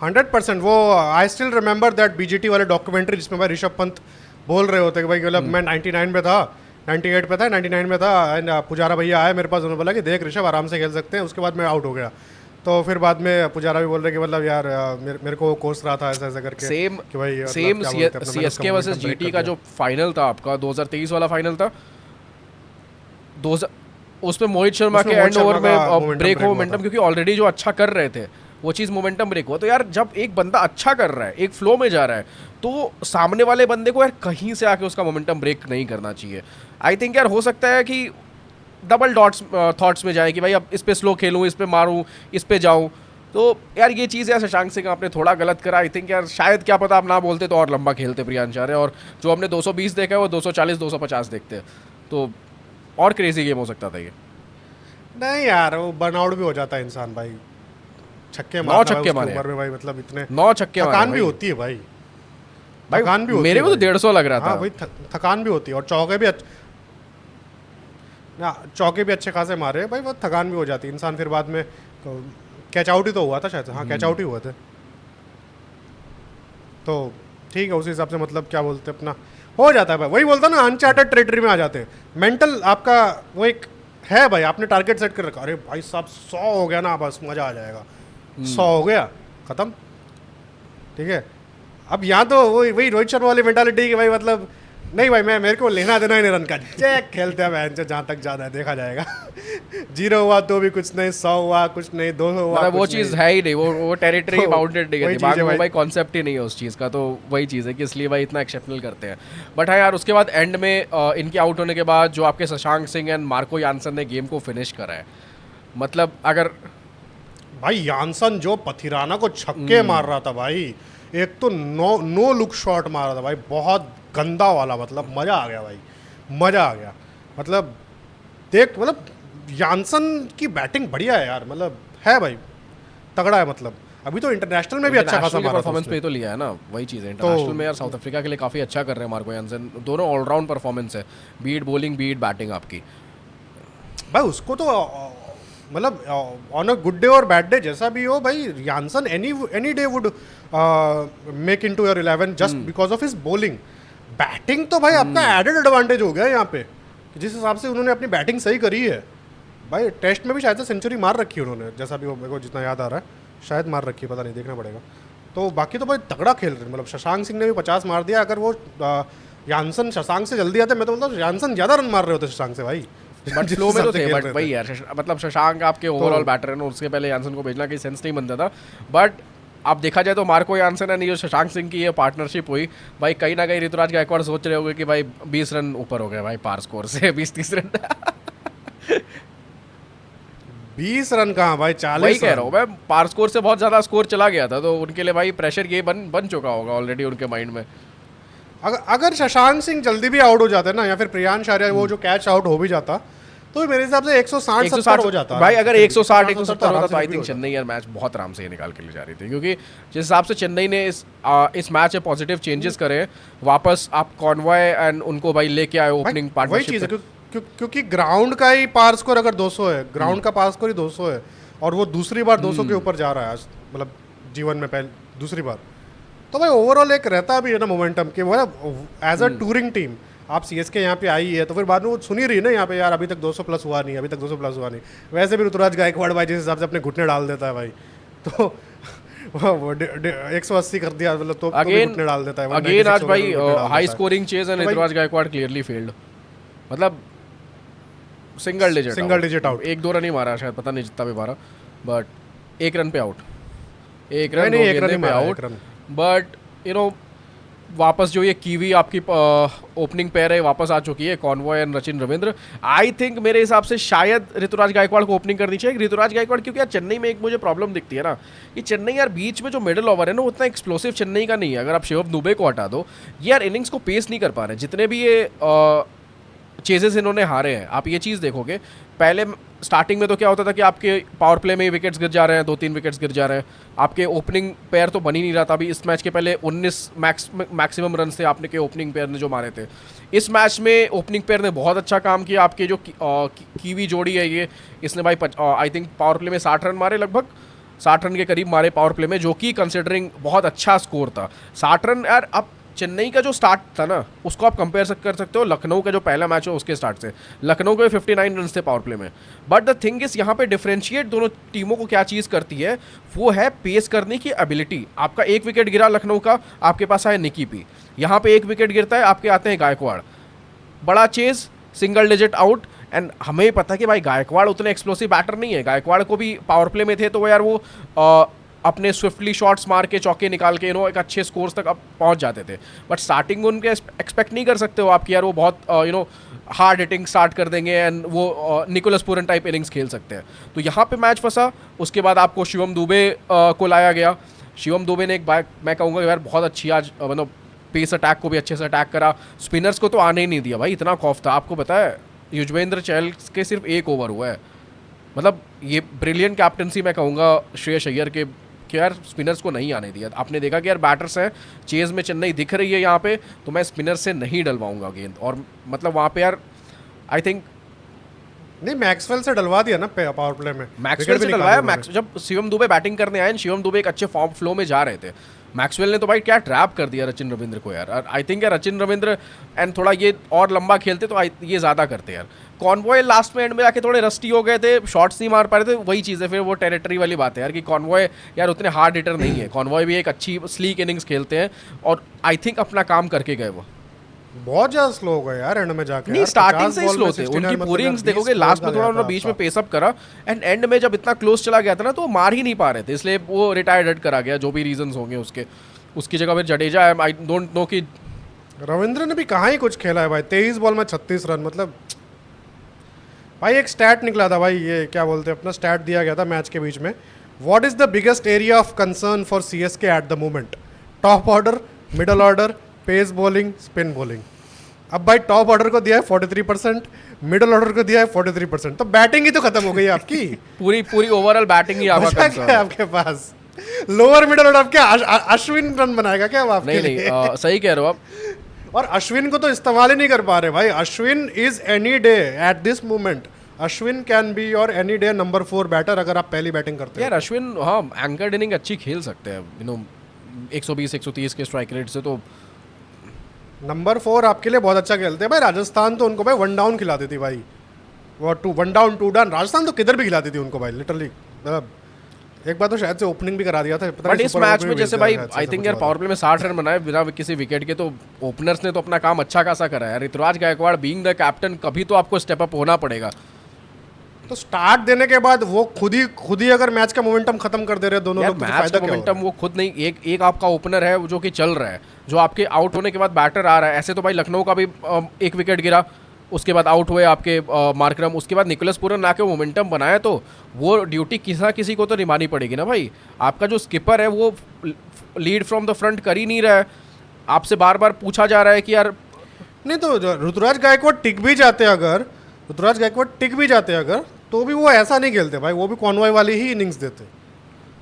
100%। वो I still remember that BGT वाले डॉक्यूमेंट्री जिसमें भाई ऋषभ पंत बोल रहे होते कि भाई मतलब मैं 99 पे था, 98 पे था, 99 में था, एंड पुजारा भैया आए मेरे पास, उन्होंने बोला कि देख ऋषभ आराम से खेल सकते हैं, उसके बाद मैं आउट हो गया। तो फिर बाद में पुजारा भी बोल रहे कि मतलब यार मेरे को कोस रहा था ऐसा ऐसा करके सेम कि भाई मतलब सेम क्या बोलते हैं, अपना मैंने सीएसके उसका वर्सेस momentum break जीटी कर का दिया। जो फाइनल था आपका 2023 वाला फाइनल था, 2000 उसमें मोहित शर्मा के उसमें मोहित एंड ओवर शर्मा का में momentum ब्रेक break हो हुआ मोमेंटम, था। क्योंकि ऑलरेडी जो अच्छा कर रहे थे वो चीज़ मोमेंटम ब्रेक हुआ। तो यार जब एक बंदा अच्छा कर रहा है, एक फ्लो में जा रहा है, तो सामने वाले बंदे को यार कहीं से आके उसका मोमेंटम ब्रेक नहीं करना चाहिए। आई थिंक यार हो सकता है कि डबल डॉट्स थॉट्स में जाए कि भाई अब इस पे स्लो खेलूँ, इस पे मारूँ, इस पे जाऊँ। तो यार ये चीज़ है शशांक सिंह आपने थोड़ा गलत करा। आई थिंक यार शायद क्या पता आप ना बोलते तो और लंबा खेलते प्रियांश आर्य, और जो हमने 220 देखा है वो 240 250 देखते हैं, तो और क्रेजी गेम हो सकता था ये। नहीं यार वो बर्नआउट भी हो जाता है इंसान भाई, छक्के 9 मारना छक्के भाई उसकी मारे उम्र में भाई, मतलब इतने 9 छक्के मारे थकान भी भाई। होती है भाई, भाई थकान भी होती मेरे है को तो भाई। 150 लग रहा हाँ था। भाई थकान भी होती है, और चौके भी ना चौके भी अच्छे खासे मारे भाई, वो थकान भी हो जाती है इंसान फिर बाद में। कैच आउट ही तो हुआ था शायद से, हाँ कैच आउट ही हुए थे, तो ठीक है उसी हिसाब से मतलब क्या बोलते हैं अपना हो जाता है भाई, वही बोलता ना अनचार्टेड टेरिटरी में आ जाते हैं। मेंटल आपका वो एक है भाई, आपने टारगेट सेट कर रखा, अरे भाई साहब 100 हो गया ना बस मजा आ जाएगा, 100 हो गया खत्म, ठीक है। अब यहाँ तो वही वही रोहित शर्मा वाली मेंटालिटी कि भाई मतलब नहीं भाई मैं मेरे को लेना देना ही नहीं रन का, चेक खेलते हैं बहन से जहाँ तक जाना है देखा जाएगा। 0 हुआ तो भी कुछ नहीं, 100 हुआ कुछ नहीं, 200 हुआ मतलब वो कुछ चीज़ नहीं। है ही नहीं, वो टेरिटरी तो बाउंडेड नहीं है वही दिमाग चीज़ है में, वो भाई। भाई कॉन्सेप्ट ही नहीं है उस चीज़ का, तो वही चीज़ है कि इसलिए भाई इतना एक्सेप्शनल करते हैं। बट हाँ यार उसके बाद एंड में इनके आउट होने के बाद जो आपके Shashank Singh and Marco Jansen ने गेम को फिनिश करा है, मतलब अगर भाई यानसन जो पथिराना को छक्के मार रहा था भाई, एक तो नो लुक शॉट मार रहा था भाई, बहुत गंदा वाला, मतलब मजा आ गया भाई, मजा आ गया। मतलब देख मतलब यानसन की बैटिंग बढ़िया है यार, मतलब है भाई तगड़ा है, मतलब अभी तो इंटरनेशनल में भी अच्छा खासा मारा था परफॉर्मेंस पे उसने। ही तो लिया है ना, वही चीज़ है। इंटरनेशनल में यार साउथ अफ्रीका के लिए काफ़ी अच्छा कर रहे हैं मार्को यानसन, दोनों ऑलराउंड परफॉर्मेंस है, बीट बॉलिंग बीट बैटिंग आपकी। भाई उसको तो मतलब ऑन अ गुड डे और बैड डे जैसा भी हो भाई, Janssen any day would make into your 11 just because of his bowling. Batting तो भाई आपका एडेड एडवांटेज हो गया यहाँ पे, जिस हिसाब से उन्होंने अपनी बैटिंग सही करी है भाई। टेस्ट में भी शायद से सेंचुरी मार रखी है उन्होंने, जैसा भी मेरे को जितना याद आ रहा है शायद मार रखी है, पता नहीं देखना पड़ेगा। तो बाकी तो भाई तगड़ा खेल रहे हैं, मतलब शशांक सिंह ने भी 50 मार दिया। अगर वो यानसन शशांक से जल्दी आते मैं तो मतलब यानसन ज़्यादा रन मार रहे होते शशांक से भाई। बट जिस फ्लो में तो हिसाब से थे, खेल बट रहे वही थे। यार मतलब शशांक आपके ओवरऑल बैटर है, उसके पहले यानसन को भेजना कोई सेंस नहीं बनता था। बट अब देखा जाए तो मार्को यानसन एंड जो शशांक सिंह की ये पार्टनरशिप हुई भाई, कहीं ना कहीं ऋतुराज गायकवाड़ सोच रहे होंगे कि भाई 20 रन ऊपर हो गए भाई पार स्कोर से, 20-30 रन। 20 रन कहाँ भाई, 40 वही कह रन। रहा हूँ मैं, पार स्कोर से बहुत ज़्यादा स्कोर चला गया था, तो उनके लिए भाई प्रेशर ये बन चुका होगा ऑलरेडी उनके माइंड में। अगर शशांक सिंह जल्दी भी आउट हो जाते ना, या फिर प्रियांश आर्या वो जो कैच आउट हो भी जाता, तो मेरे हिसाब से 160-70 हो जाता भाई। अगर 160-170 तो होता आराम तो से आई भी थिंक हो जाता। चेन्नई यार मैच बहुत आराम से ये निकाल के ले जा रही थी, क्योंकि जिस हिसाब से चेन्नई ने इस मैच में पॉजिटिव चेंजेस करे, वापस आप कॉन्वॉय एंड उनको भाई लेके आए ओपनिंग भाई, वही चीज़ है पार्टनरशिप। क्योंकि ग्राउंड का ही पार स्कोर अगर 200 है, ग्राउंड का पार स्कोर ही 200 है, और वो दूसरी बार 200 के ऊपर जा रहा है आज, मतलब जीवन में पहले दूसरी बार, तो भाई ओवरऑल एक रहता भी है ना मोमेंटम कि वो एज अ टूरिंग टीम आप सीएसके यहाँ पे आई है तो फिर बाद में वो सुन ही रही ना यहाँ पे यार अभी तक 200 प्लस हुआ नहीं, अभी तक 200 प्लस हुआ नहीं। वैसे भी ऋतुराज गायकवाड़ भाई जिस हिसाब से अपने घुटने डाल देता है भाई, तो वो 180 कर दिया मतलब तो भी घुटने डाल देता है। अगेन 196 आज भाई घुटने डाल हाई देता है। स्कोरिंग चेज एंड तो भाई- ऋतुराज गायकवाड़ क्लियरली फेल्ड, मतलब सिंगल डिजिट out। एक दो रन ही मारा शायद, पता नहीं जितना भी मारा, बट एक रन पे आउट, एक रन नहीं, दो एक रन गेंदे ही पे मारा, आउट। एक रन। बट यू नो वापस जो ये कीवी आपकी ओपनिंग पेयर है वापस आ चुकी है, convoy and Rachin Ravindra. I think मेरे हिसाब से शायद ऋतुराज गायकवाड़ को ओपनिंग करनी चाहिए। ऋतुराज गायकवाड़ क्योंकि यार चेन्नई में एक मुझे प्रॉब्लम दिखती है ना, कि चेन्नई यार बीच में जो मिडिल ओवर है ना उतना एक्सप्लोसिव चेन्नई का नहीं है। अगर आप शिवम दुबे को हटा दो, ये यार इनिंग्स को पेस नहीं कर पा रहे जितने भी ये चेजेस इन्होंने हारे हैं। आप ये चीज़ देखोगे, पहले स्टार्टिंग में तो क्या होता था कि आपके पावर प्ले में विकेट्स गिर जा रहे हैं, 2-3 विकेट्स गिर जा रहे हैं, आपके ओपनिंग पेयर तो बन ही नहीं रहा था। अभी इस मैच के पहले 19 मैक्सिमम रन थे आपने के ओपनिंग पेयर ने जो मारे थे। इस मैच में ओपनिंग पेयर ने बहुत अच्छा काम किया। आपके जो कीवी जोड़ी है ये, इसने भाई आई थिंक पावर प्ले में 60 रन मारे, लगभग 60 रन के करीब मारे पावर प्ले में, जो कि कंसिडरिंग बहुत अच्छा स्कोर था। 60 रन यार, अब चेन्नई का जो स्टार्ट था ना उसको आप कंपेयर कर सकते हो लखनऊ का जो पहला मैच है उसके स्टार्ट से। लखनऊ के 59 रन थे पावर प्ले में, बट द थिंग इज यहाँ पे डिफरेंशिएट दोनों टीमों को क्या चीज़ करती है, वो है पेस करने की एबिलिटी। आपका एक विकेट गिरा लखनऊ का, आपके पास आया निकी पी, यहाँ पे एक विकेट गिरता है, आपके आते हैं गायकवाड़, बड़ा chase, single digit out. And हमें पता है कि भाई गायकवाड़ उतने एक्सप्लोसिव बैटर नहीं है। गायकवाड़ को भी पावर प्ले में थे तो वो यार वो अपने स्विफ्टली शॉट्स मार के चौके निकाल के एक अच्छे स्कोर्स तक अब पहुंच जाते थे। बट स्टार्टिंग उनके एक्सपेक्ट नहीं कर सकते हो आप कि यार वो बहुत हार्ड हिटिंग स्टार्ट कर देंगे एंड वो निकोलस पूरन टाइप इनिंग्स खेल सकते हैं। तो यहाँ पे मैच फंसा। उसके बाद आपको शिवम दुबे को लाया गया। शिवम दुबे ने एक मैं कहूँगा यार बहुत अच्छी आज मतलब पेस अटैक को भी अच्छे से अटैक करा। स्पिनर्स को तो आने ही नहीं दिया भाई, इतना खौफ था। आपको पता है युजवेंद्र चहल के सिर्फ एक ओवर हुआ है, मतलब ये ब्रिलियंट कैप्टनसी मैं कहूँगा श्रेयस अय्यर के, कि यार स्पिनर्स को नहीं आने दिया। आपने देखा कि यार बैटर्स हैं, चेज में चेन्नई दिख रही है यहाँ पे, तो मैं स्पिनर से नहीं डलवाऊंगा गेंद। और मतलब वहाँ पे यार आई थिंक नहीं, मैक्सवेल से डलवा दिया ना पावर प्ले में, मैक्सवेल से डलवाया। जब शिवम दुबे बैटिंग करने आए, शिवम दुबे एक अच्छे फॉर्म फ्लो में जा रहे थे, मैक्सवेल ने तो भाई क्या ट्रैप कर दिया रचिन रविंद्र को यार। आई थिंक यार रचिन रविंद्र एंड थोड़ा ये और लंबा खेलते तो ये ज़्यादा करते यार। कॉन्वॉय लास्ट में एंड में जाके थोड़े रस्टी हो गए थे, शॉट्स नहीं मार पा रहे थे, वही चीज़ है फिर वो टेरिटरी वाली बात है यार कि कॉन्वॉय यार उतने हार्ड हिटर नहीं है। कॉन्वॉय भी एक अच्छी स्लीक इनिंग्स खेलते हैं और आई थिंक अपना काम करके गए वो। बहुत ज्यादा स्लो हो गए यार एंड में जाके। नहीं, स्टार्टिंग से ही स्लो थे उनकी पूरी इनिंग्स देखोगे, लास्ट में थोड़ा उन्होंने बीच में पेसअप करा एंड एंड में जब इतना क्लोज चला गया था ना तो वो मार ही नहीं पा रहे थे, इसलिए वो रिटायर्ड हिट करा गया, जो भी रीजंस होंगे उसके। उसकी जगह फिर जडेजा है, आई डोंट नो कि रविंद्र ने भी कहाँ ही कुछ खेला है भाई। 23 बॉल में 36 रन, मतलब भाई एक स्टैट निकला था भाई, ये क्या बोलते हैं अपना स्टैट दिया गया था मैच के बीच में। What is the biggest area of concern for CSK at the moment? Top order, middle order, pace bowling, spin bowling. अब भाई टॉप ऑर्डर को दिया है 43%, मिडल ऑर्डर को दिया है 43%, तो बैटिंग ही तो खत्म हो गई है आपकी। पूरी ओवरऑल बैटिंग ही आपका बचा क्या कंसर्न है है। आपके पास? लोअर मिडल ऑर्डर क्या अश्विन रन बनाएगा क्या वो आपके नहीं लिए? नहीं सही कह रहे हो आप। और अश्विन को तो इस्तेमाल ही नहीं कर पा रहे भाई। Ashwin is any day at this moment, Ashwin can be your any day number 4 batter अगर आप पहली बैटिंग करते यार हो। अश्विन हाँ एंकर इनिंग अच्छी खेल सकते हैं, 120-130 के स्ट्राइक रेट से, तो नंबर 4 आपके लिए बहुत अच्छा खेलते हैं भाई। राजस्थान तो उनको भाई 1 डाउन खिलाती थी भाई, वो 1 डाउन 2 डाउन। राजस्थान तो किधर भी खिलाती थी उनको भाई लिटरली। मतलब एक बार तो शायद से ओपनिंग भी करा दिया था, पता बट नहीं इस सुपर मैच ओवर में भी जैसे भेज भाई दिया था, आई ऐसा थिंक कुछ यार हुआ पावर प्ले में 60 रन बनाए बिना किसी विकेट के, तो ओपनर्स ने तो अपना काम अच्छा खासा करा है। Ruturaj Gaikwad being the captain कभी तो आपको स्टेप अप होना पड़ेगा। था। तो स्टार्ट देने के बाद वो खुद ही अगर मैच का मोमेंटम खत्म कर दे रहे हैं दोनों यार लोग, तो मैच फायदा का क्या मोमेंटम वो खुद नहीं, एक आपका ओपनर है जो कि चल रहा है, जो आपके आउट होने के बाद बैटर आ रहा है। ऐसे तो भाई लखनऊ का भी एक विकेट गिरा, उसके बाद आउट हुए आपके मार्करम, उसके बाद निकोलस पूरन आके मोमेंटम बनाया, तो वो ड्यूटी किसी ना किसी को तो निभानी पड़ेगी ना भाई। आपका जो स्किपर है वो लीड फ्रॉम द फ्रंट कर ही नहीं रहा है, आपसे बार बार पूछा जा रहा है कि यार नहीं। तो ऋतुराज गायकवाड़ टिक भी जाते अगर, ऋतुराज गायकवाड़ टिक भी जाते अगर, तो भी वो ऐसा नहीं खेलते भाई, वो भी कॉन्वॉय वाली ही इनिंग्स देते।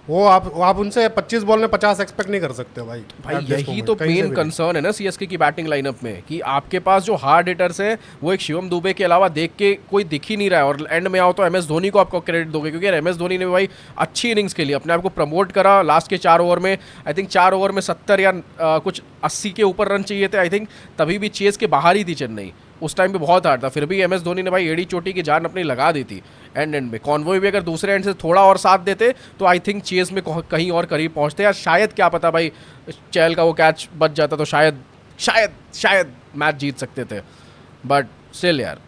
वो आप उनसे 25 बॉल में 50 एक्सपेक्ट नहीं कर सकते भाई। भाई At this यही moment, तो कहीं से मेन भी कंसर्न है ना सीएसके की बैटिंग लाइनअप में कि आपके पास जो हार्ड हिटर्स हैं वो एक शिवम दुबे के अलावा देख के कोई दिख ही नहीं रहा है। और एंड में आओ तो एमएस धोनी को आपको क्रेडिट दोगे, क्योंकि एमएस धोनी ने भाई अच्छी इनिंग्स खेली, अपने आप को प्रमोट करा लास्ट के 4 ओवर में। आई थिंक 4 ओवर में 70 या कुछ 80 के ऊपर रन चाहिए थे आई थिंक, तभी भी चेस के बाहर ही थी चेन्नई। उस टाइम पे बहुत हार्ड था, फिर भी एमएस धोनी ने भाई एड़ी चोटी की जान अपनी लगा दी थी एंड में। कॉन्वॉय भी अगर दूसरे एंड से थोड़ा और साथ देते तो आई थिंक चेस में कहीं और करीब पहुंचते, या शायद क्या पता भाई चहल का वो कैच बच जाता तो शायद शायद शायद मैच जीत सकते थे। बट स्टिल यार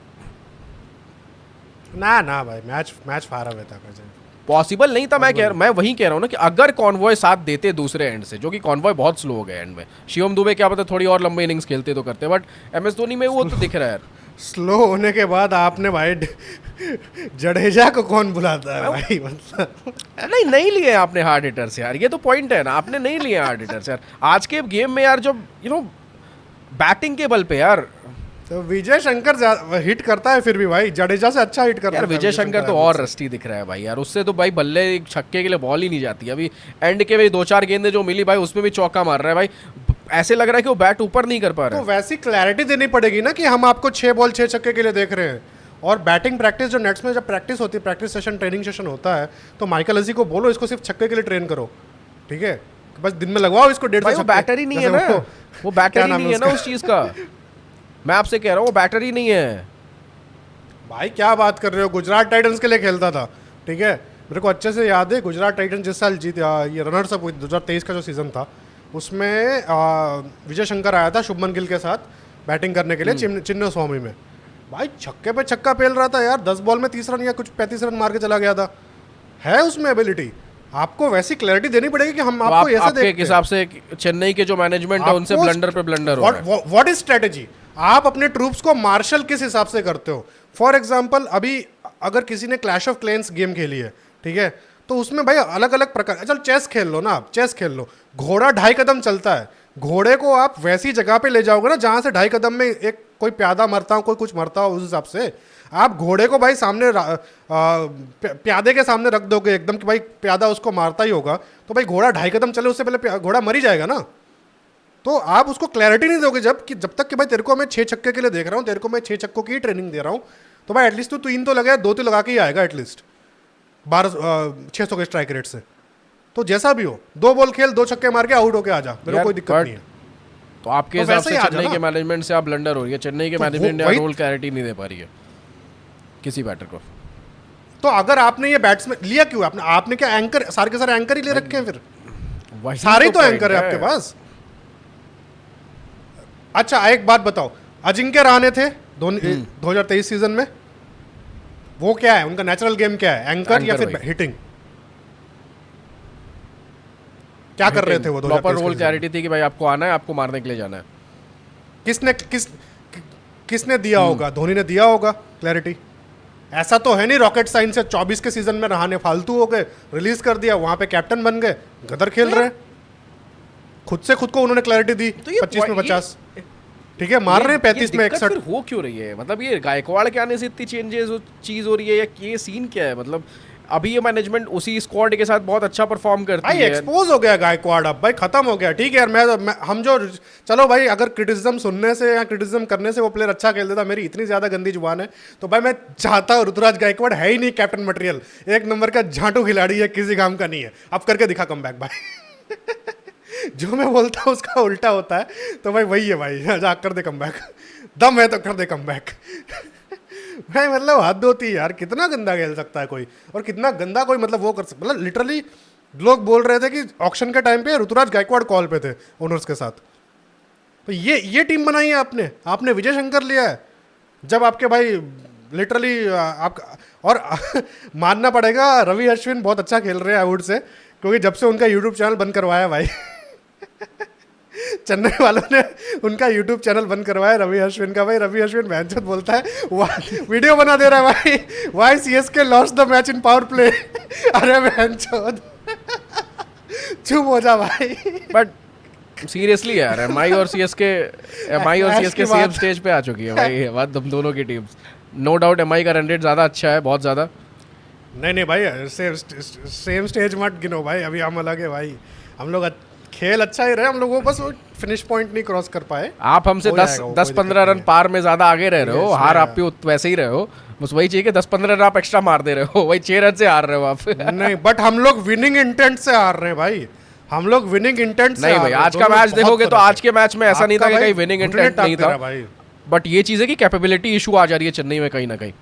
ना भाई, मैच फार अवे था कैसे। पॉसिबल नहीं था। मैं वही कह रहा हूँ ना कि अगर कॉन्वॉय साथ देते दूसरे एंड से, जो कि कॉन्वॉय बहुत स्लो हो गए एंड में, शिवम दुबे क्या पता थोड़ी और लंबी इनिंग्स खेलते तो करते, बट एमएस धोनी में वो तो दिख रहा है यार। स्लो होने के बाद आपने भाई जडेजा को कौन बुलाता है भाई, मतलब नहीं लिए आपने हार्ड हिटर्स यार, ये तो पॉइंट है ना, आपने नहीं लिए हार्ड हिटर्स यार आज के गेम में यार, जो बैटिंग के बल पे यार। तो विजय शंकर हिट करता है फिर भी भाई, जडेजा से अच्छा हिट करता है यार विजय शंकर तो और रस्टी दिख रहा है भाई यार, उससे तो भाई बल्ले छक्के के लिए बॉल ही नहीं जाती। अभी एंड के भाई 2-4 गेंदें जो मिली भाई उसमें भी चौका मार रहा है भाई, ऐसे लग रहा है कि वो बैट ऊपर नहीं कर पा रहा है। तो वैसी क्लैरिटी देनी पड़ेगी ना कि हम आपको 6 बॉल 6 छक्के के लिए देख रहे हैं। और बैटिंग प्रैक्टिस जो नेट्स में जब प्रैक्टिस होती है, प्रैक्टिस सेशन ट्रेनिंग सेशन होता है, तो माइकल अजी को बोलो इसको सिर्फ छक्के के लिए ट्रेन करो, ठीक है, बस दिन में लगवाओ इसको 150 वो बैटर ही नहीं है ना, वो बैटर ही नहीं है ना उस चीज का। मैं आपसे कह रहा हूँ वो बैटर ही नहीं है भाई। क्या बात कर रहे हो, गुजरात टाइटंस के लिए खेलता था, ठीक है, मेरे को अच्छे से याद है। गुजरात टाइटंस जिस साल जीत ये रनर्स अप हुई 2023 का जो सीजन था, उसमें विजय शंकर आया था शुभमन गिल के साथ बैटिंग करने के लिए चिन्नो स्वामी में। भाई छक्के पे छक्का पेल रहा था यार, 10 बॉल में 30 रन या कुछ 35 रन मार के चला गया था। है उसमें एबिलिटी, आपको वैसी क्लैरिटी देनी पड़ेगी कि हम आपको ऐसे देखते हैं। आपके हिसाब से चेन्नई के जो मैनेजमेंट है उनसे ब्लंडर पे ब्लंडर हो रहा है। व्हाट इज स्ट्रेटेजी, आप अपने ट्रूप्स को मार्शल किस हिसाब से करते हो। फॉर एग्जाम्पल अभी अगर किसी ने क्लैश ऑफ क्लैंस गेम खेली है, ठीक है, तो उसमें भाई अलग अलग प्रकार, चल चेस खेल लो ना, आप चेस खेल लो, घोड़ा 2.5 कदम चलता है, घोड़े को आप वैसी जगह पे ले जाओगे ना जहां से 2.5 कदम में एक कोई प्यादा मरता हो, कोई कुछ मरता हो, उस हिसाब से आप घोड़े को भाई सामने प्यादे के सामने रख दोगे एकदम कि भाई प्यादा उसको मारता ही होगा, तो भाई घोड़ा 2.5 कदम चले उससे पहले घोड़ा मर ही जाएगा ना। तो आप उसको क्लैरिटी नहीं दोगे जब तक कि भाई तेरे को मैं 6 छक्के के लिए देख रहा हूँ, तेरे को मैं 6 छक्कों की ट्रेनिंग दे रहा हूँ, तो भाई एटलीस्ट तू 3 तो लगा, 2 तो लगा के ही आएगा एटलीस्ट 600 के स्ट्राइक रेट से। तो जैसा भी हो 2 बॉल खेल, 2 छक्के मार के आउट होके आ जा, मेरे को कोई दिक्कत नहीं है। तो आपके हिसाब से चेन्नई के मैनेजमेंट से आप ब्लंडर हो रही है, चेन्नई के मैनेजमेंट ने रोल क्लैरिटी नहीं दे पा रही है किसी बैटर को। तो अगर आपने ये बैट्समैन लिया क्यों, आपने क्या एंकर, सारे के सारे एंकर ही ले रखे हैं फिर, सारे तो एंकर है आपके पास। अच्छा एक बात बताओ, अजिंक्य रहाणे थे 2023 सीजन में, वो क्या है उनका नेचुरल गेम, क्या है, एंकर या फिर हिटिंग, क्या कर रहे थे वो? प्रॉपर रोल क्लैरिटी थी कि भाई आपको आना है, आपको मारने के लिए जाना है। किसने दिया होगा? धोनी ने दिया होगा क्लैरिटी। ऐसा तो है नहीं रॉकेट साइंस से 24 के सीजन में रहाणे फालतू हो गए, रिलीज कर दिया, वहां पे कैप्टन बन गए, गदर खेल रहे हैं, खुद से खुद को उन्होंने क्लैरिटी दी 25 में 50, ठीक है, मार रहे हैं 35 में 61। हो क्यों रही है, मतलब ये गायकवाड़ के आने से इतनी चेंजेस चीज हो रही है, या ये सीन क्या है? मतलब अभी ये मैनेजमेंट उसी स्क्वाड के साथ बहुत अच्छा परफॉर्म करती है। एक्सपोज हो गया गायकवाड़, अब भाई खत्म हो गया, ठीक है यार। हम जो चलो भाई, अगर क्रिटिसिज्म सुनने से या क्रिटिसिज्म करने से वो प्लेयर अच्छा खेल देता, मेरी इतनी ज्यादा गंदी जुबान है, तो भाई मैं चाहता हूँ, ऋतुराज गायकवाड़ है ही नहीं कैप्टन मटेरियल, 1 नंबर का झांटू खिलाड़ी है, किसी काम का नहीं है। अब करके दिखा कमबैक भाई। जो मैं बोलता हूँ उसका उल्टा होता है, तो भाई वही है भाई, जा कर दे कमबैक, दम है तो कर दे कमबैक। भाई मतलब हद होती है यार, कितना गंदा खेल सकता है कोई, और कितना गंदा कोई मतलब वो कर सकता, मतलब लिटरली लोग बोल रहे थे कि ऑक्शन के टाइम पे ऋतुराज गायकवाड़ कॉल पे थे ओनर्स के साथ। तो ये टीम बनाई है आपने विजय शंकर लिया है, जब आपके भाई लिटरली आप, और मानना पड़ेगा रवि अश्विन बहुत अच्छा खेल रहे हैं आउट से, क्योंकि जब से उनका यूट्यूब चैनल बंद करवाया भाई चेन्नई वालों ने उनका यूट्यूब चैनल बंद करवाया रवि अश्विन का। भाई रवि अश्विन बहनचोद बोलता है, वीडियो बना दे रहा है भाई, why CSK lost the match in power play. अरे बहनचोद चुप हो जा भाई। बट सीरियसली यार, एमआई और सीएसके सेम स्टेज पे आ चुकी है भाई, बात हम दोनों की टीम्स। नो डाउट एमआई का रन रेट ज़्यादा अच्छा है, बहुत ज़्यादा, नहीं नहीं भाई, सेम स्टेज मत गिनो भाई, अभी हम अलग है भाई। हम लोग खेल अच्छा ही रहे, हम लोग वो बस वो फिनिश पॉइंट नहीं क्रॉस कर पाए। आप हमसे हो 10 जाएगा वो, 10 कोई 15 दिक्कत रन पार में ज्यादा आगे रह रहे हो, इसमें हार आप भी वैसे ही रहे हो। बस वही चाहिए कि 10 15 रन आप एक्स्ट्रा मार दे रहे हो, वही 6 रन से हार रहे हो आप। नहीं, बट हम लोग विनिंग इंटेंट से हार रहे हैं भाई, हम लोग विनिंग इंटेंट से नहीं हार भाई, रहे हैं। आज का दोनों मैच बहुत देखोगे तो फर्क आज के मैच में ऐसा नहीं था आपका कि कहीं भाई विनिंग घुटने इंटेंट नहीं टाप दे रहा था, भाई। बट ये चीज़ है कि कैपेबिलिटी इशू आ जा रही है चेन्नई में कहीं ना कहीं।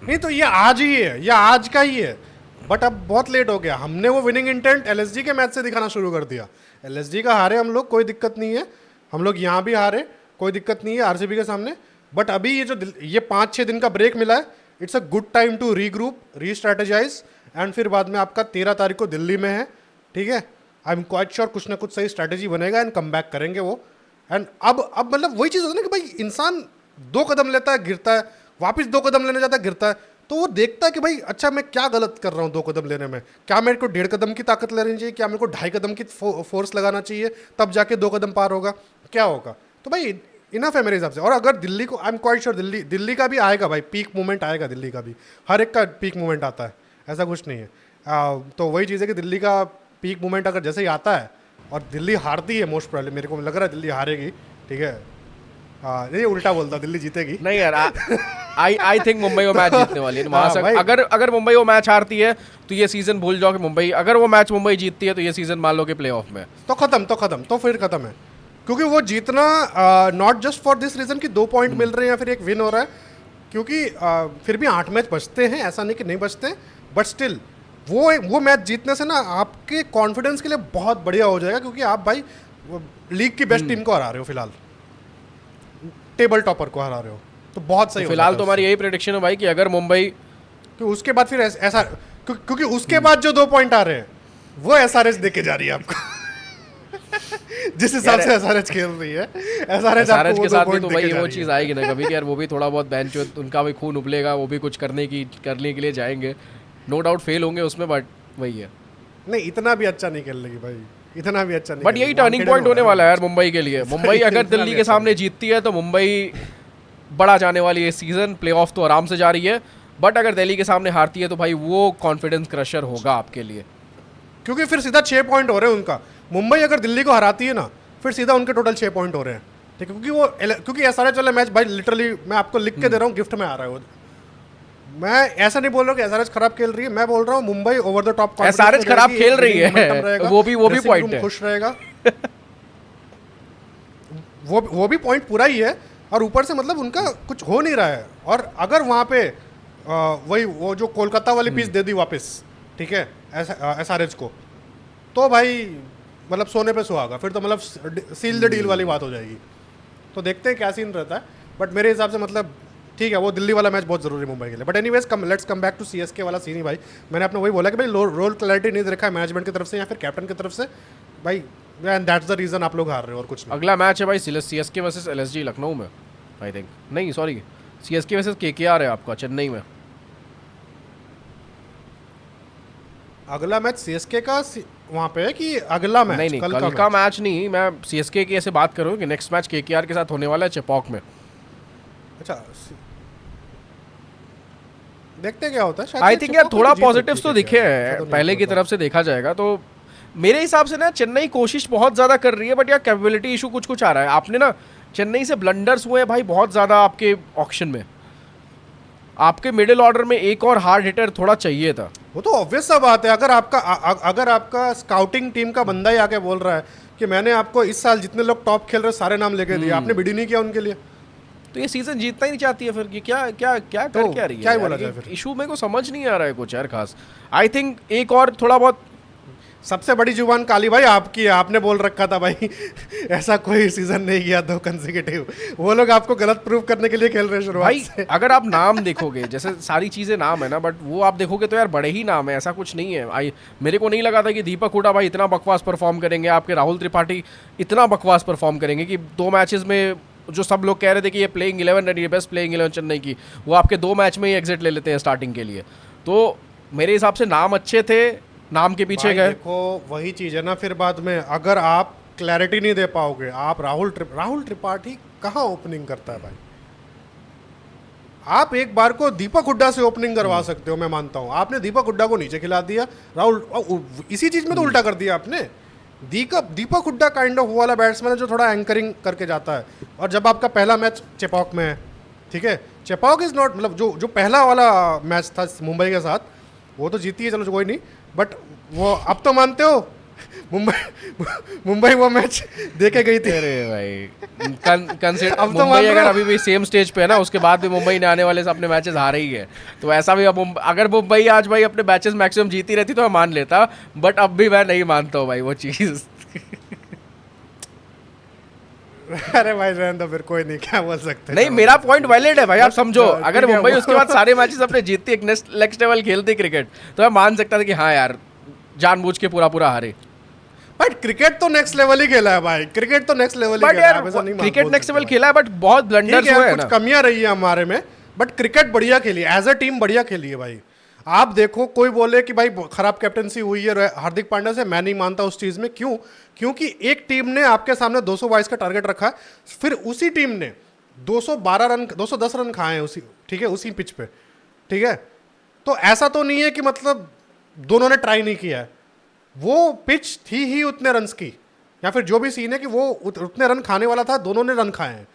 नहीं तो ये आज ही है, ये आज का ही है, बट अब बहुत लेट हो गया। हमने वो विनिंग इंटेंट एलएसजी के मैच से दिखाना शुरू कर दिया। एलएसजी का हारे हम लोग, कोई दिक्कत नहीं है, हम लोग यहाँ भी हारे, कोई दिक्कत नहीं है आरसीबी के सामने। बट अभी ये जो ये 5-6 दिन का ब्रेक मिला है, it's a good time to regroup, restrategize, and फिर बाद में आपका 13 तारीख को दिल्ली में है, ठीक है। आई एम क्वाइट श्योर कुछ ना कुछ सही स्ट्रैटेजी बनेगा एंड कम बैक करेंगे वो। एंड अब मतलब वही चीज़ होती है ना कि भाई इंसान 2 कदम लेता है, गिरता है, वापस 2 कदम लेने जाता है, गिरता है, तो वो देखता है कि भाई अच्छा मैं क्या गलत कर रहा हूँ 2 कदम लेने में, क्या मेरे को 1.5 कदम की ताकत लेनी चाहिए, क्या मेरे को 2.5 कदम की फोर्स लगाना चाहिए, तब जाके 2 कदम पार होगा, क्या होगा। तो भाई इनफ है मेरे हिसाब से। और अगर दिल्ली को, I am quite sure Delhi का भी आएगा भाई, पीक मोमेंट आएगा दिल्ली का भी, हर एक का पीक मोमेंट आता है, ऐसा कुछ नहीं है। तो वही चीज़ है कि दिल्ली का पीक मोमेंट अगर जैसे ही आता है और दिल्ली हारती है, मोस्ट प्रोबेबली मेरे को लग रहा है दिल्ली हारेगी, ठीक है। ये उल्टा बोलता, दिल्ली जीतेगी। नहीं यार, आई थिंक मुंबई वो मैच जीतने वाली है वहां से। भाई। अगर मुंबई वो मैच हारती है तो ये सीजन भूल जाओ कि मुंबई, अगर वो मैच मुंबई जीतती है तो ये सीजन मान लो कि प्लेऑफ में तो खत्म, तो फिर खत्म है, क्योंकि वो जीतना not just for this reason कि 2 पॉइंट मिल रहे हैं या फिर एक विन हो रहा है, क्योंकि फिर भी 8 मैच बचते हैं, ऐसा नहीं कि नहीं बचते, बट स्टिल वो मैच जीतने से ना आपके कॉन्फिडेंस के लिए बहुत बढ़िया हो जाएगा, क्योंकि आप भाई लीग की बेस्ट टीम को हरा रहे हो, फिलहाल टेबल टॉपर को हरा रहे हो, तो बहुत सही तो हो फिलहाल जाता तो है हमारी यही प्रेडिक्शन है भाई कि अगर मुंबई उससे। कि उसके बाद फिर ऐसा क्योंकि उसके बाद जो 2 पॉइंट आ रहे हैं वो एसआरएच देके जा रही है आपको। जिस हिसाब से एसआरएच खेल रही है, एसआरएच एसआरएच के साथ भी तो भाई वो चीज़ आएगी ना कभी कि यार वो भी थोड़ा बहुत बेंच, उनका भी खून उबलेगा, वो भी कुछ करने के लिए जाएंगे, नो डाउट फेल होंगे उसमें, बट वही है। नहीं, इतना भी अच्छा नहीं खेल लेगी भाई, इतना भी अच्छा नहीं। बट यही टर्निंग पॉइंट होने वाला है यार मुंबई के लिए। मुंबई अगर दिल्ली के सामने जीतती है तो मुंबई बड़ा जाने वाली है सीजन, प्लेऑफ तो आराम से जा रही है, बट अगर दिल्ली के सामने हारती है तो भाई वो कॉन्फिडेंस क्रशर होगा आपके लिए, क्योंकि फिर सीधा 6 पॉइंट हो रहे हैं उनका। मुंबई अगर दिल्ली को हराती है ना, फिर सीधा उनके टोटल 6 पॉइंट हो रहे हैं, ठीक है। क्योंकि एसआरएच वाला मैच भाई लिटरली मैं आपको लिख के दे रहा हूँ, गिफ्ट में आ रहा है वो। मैं ऐसा नहीं बोल रहा हूँ कि एसआरएच खराब खेल रही है, मैं बोल रहा हूँ Mumbai over the top. SRH खराब खेल रही है, वो भी पॉइंट है, खुश रहेगा। वो भी पॉइंट पूरा ही है, और ऊपर से मतलब उनका कुछ हो नहीं रहा है। और अगर वहाँ पे वही वो जो कोलकाता वाली पीस दे दी वापस, ठीक है, एसआरएच को, तो भाई मतलब सोने पे सुहागा, फिर तो मतलब सील द डील वाली बात हो जाएगी। तो देखते हैं क्या सीन रहता है, बट मेरे हिसाब से मतलब ठीक है, वो दिल्ली वाला मैच बहुत जरूरी है मुंबई के लिए। But anyways let's come back to CSK वाला सीन ही भाई। मैंने अपना वही बोला कि भाई रोल क्लैरिटी नहीं देखा है मैनेजमेंट की तरफ से या फिर कैप्टन की तरफ से भाई, एंड दैट्स द रीजन आप लोग हार रहे हो, और कुछ नहीं। अगला मैच है भाई सीएसके वर्सेस एलएसजी लखनऊ में, आई थिंक, नहीं सॉरी, सीएसके वर्सेस केकेआर है आपका चेन्नई में। अगला मैच सीएसके का वहाँ पे है कि अगला मैच? नहीं कल का मैच नहीं, मैं सीएसके की ऐसे बात करूँ कि नेक्स्ट मैच केकेआर के साथ होने वाला है चेपॉक में। अच्छा, देखते क्या होता है। आई थिंक यार थोड़ा पॉजिटिव्स तो दिखे हैं पहले की तरफ से देखा जाएगा तो। मेरे हिसाब से ना चेन्नई कोशिश बहुत ज़्यादा कर रही है, बट यार कैपेबिलिटी इशू कुछ आ रहा है। आपने ना चेन्नई से ब्लंडर्स हुए हैं भाई बहुत ज़्यादा आपके ऑक्शन में, आपके मिडिल ऑर्डर में एक और हार्ड हिटर थोड़ा चाहिए था। वो तो ऑब्वियस सा बात है, अगर आपका स्काउटिंग टीम का बंदा ही आके बोल रहा है कि मैंने आपको इस साल जितने लोग टॉप खेल रहे सारे नाम लेके दिए, आपने बिड ही नहीं किया उनके लिए, तो ये सीजन जीतना ही नहीं चाहती है फिर कि क्या क्या क्या कर क्या रही है, क्या बोला जाए फिर? इशू मेरे को समझ नहीं आ रहा है कुछ यार खास। आई थिंक एक और थोड़ा बहुत सबसे बड़ी जुबान काली भाई आपकी है, आपने बोल रखा था भाई ऐसा कोई सीजन नहीं किया 2 कंसेक्यूटिव। वो लोग आपको गलत प्रूव करने के लिए खेल रहे हैं शुरुआत से। अगर आप नाम देखोगे, जैसे सारी चीज़ें नाम है ना, बट वो आप देखोगे तो यार बड़े ही नाम है, ऐसा कुछ नहीं है। मेरे को नहीं लगा था कि दीपक हुडा भाई इतना बकवास परफॉर्म करेंगे, आपके राहुल त्रिपाठी इतना बकवास परफॉर्म करेंगे कि 2 मैचेस में जो सब लोग कह रहे थे कि ये प्लेइंग 11 रेडी है, बेस्ट प्लेइंग 11 चेन्नई की, वो आपके 2 मैच में ही एग्जिट ले लेते हैं स्टार्टिंग के लिए। तो मेरे हिसाब से नाम अच्छे थे, नाम के पीछे गए। देखो वही चीज़ है ना, फिर बाद में अगर आप क्लैरिटी नहीं दे पाओगे, आप राहुल त्रिपाठी कहाँ ओपनिंग करता है भाई? आप एक बार को दीपक हुड्डा से ओपनिंग करवा सकते हो, मैं मानता हूँ। आपने दीपक हुड्डा को नीचे खिला दिया, राहुल इसी चीज में तो उल्टा कर दिया आपने। दीपक हुड्डा काइंड ऑफ वाला बैट्समैन है जो थोड़ा एंकरिंग करके जाता है। और जब आपका पहला मैच चेपॉक में है, ठीक है, चेपॉक इज नॉट, मतलब जो पहला वाला मैच था मुंबई के साथ, वो तो जीती है, चलो कोई नहीं, बट वो अब तो मानते हो मुंबई वो मैच देके गई थी। अरे भाई कंसिडर अब तो मुंबई मान अगर लो। अभी भी सेम स्टेज पे है ना, उसके बाद भी मुंबई ने आने वाले से अपने मैचेस हारे ही है, तो ऐसा भी अब अगर मुंबई आज भाई अपने मैचेस मैक्सिमम जीती रहती तो मैं मान लेता, बट अब भी मैं नहीं मानता हूँ भाई वो चीज़। अरे भाई रहने दो फिर, कोई नहीं, क्या बोल सकते नहीं, मेरा पॉइंट वैलिड है भाई, आप समझो। ठीक है, अगर मुंबई वो- उसके बाद सारे मैचेस अपने जीतती, एक नेक्स्ट लेवल खेलती क्रिकेट, तो मैं मान सकता था कि हाँ यार जानबूझ के पूरा हारे। बट क्रिकेट तो नेक्स्ट लेवल ही खेला है भाई, क्रिकेट तो नेक्स्ट लेवल ही बट खेला है, यार आप ऐसा नहीं क्रिकेट बोल नेक्स्ट सकते लेवल भाई। खेला है, बट बहुत ठीक ब्लंडर्स है हुए यार, हैं कुछ ना। कमियां रही है हमारे में, बट क्रिकेट बढ़िया खेली है, एज अ टीम बढ़िया खेली है भाई। आप देखो, कोई बोले कि भाई खराब कैप्टनसी हुई है हार्दिक पांड्या से, मैं नहीं मानता उस चीज में। क्यों? क्योंकि एक टीम ने आपके सामने 222 का टारगेट रखा, फिर उसी टीम ने 212 रन 210 रन खाए हैं उसी, ठीक है, उसी पिच पे, ठीक है। तो ऐसा तो नहीं है कि मतलब दोनों ने ट्राई नहीं किया है, वो पिच थी ही उतने रन्स की, या फिर जो भी सीन है कि वो उतने रन खाने वाला था, दोनों ने रन खाए हैं।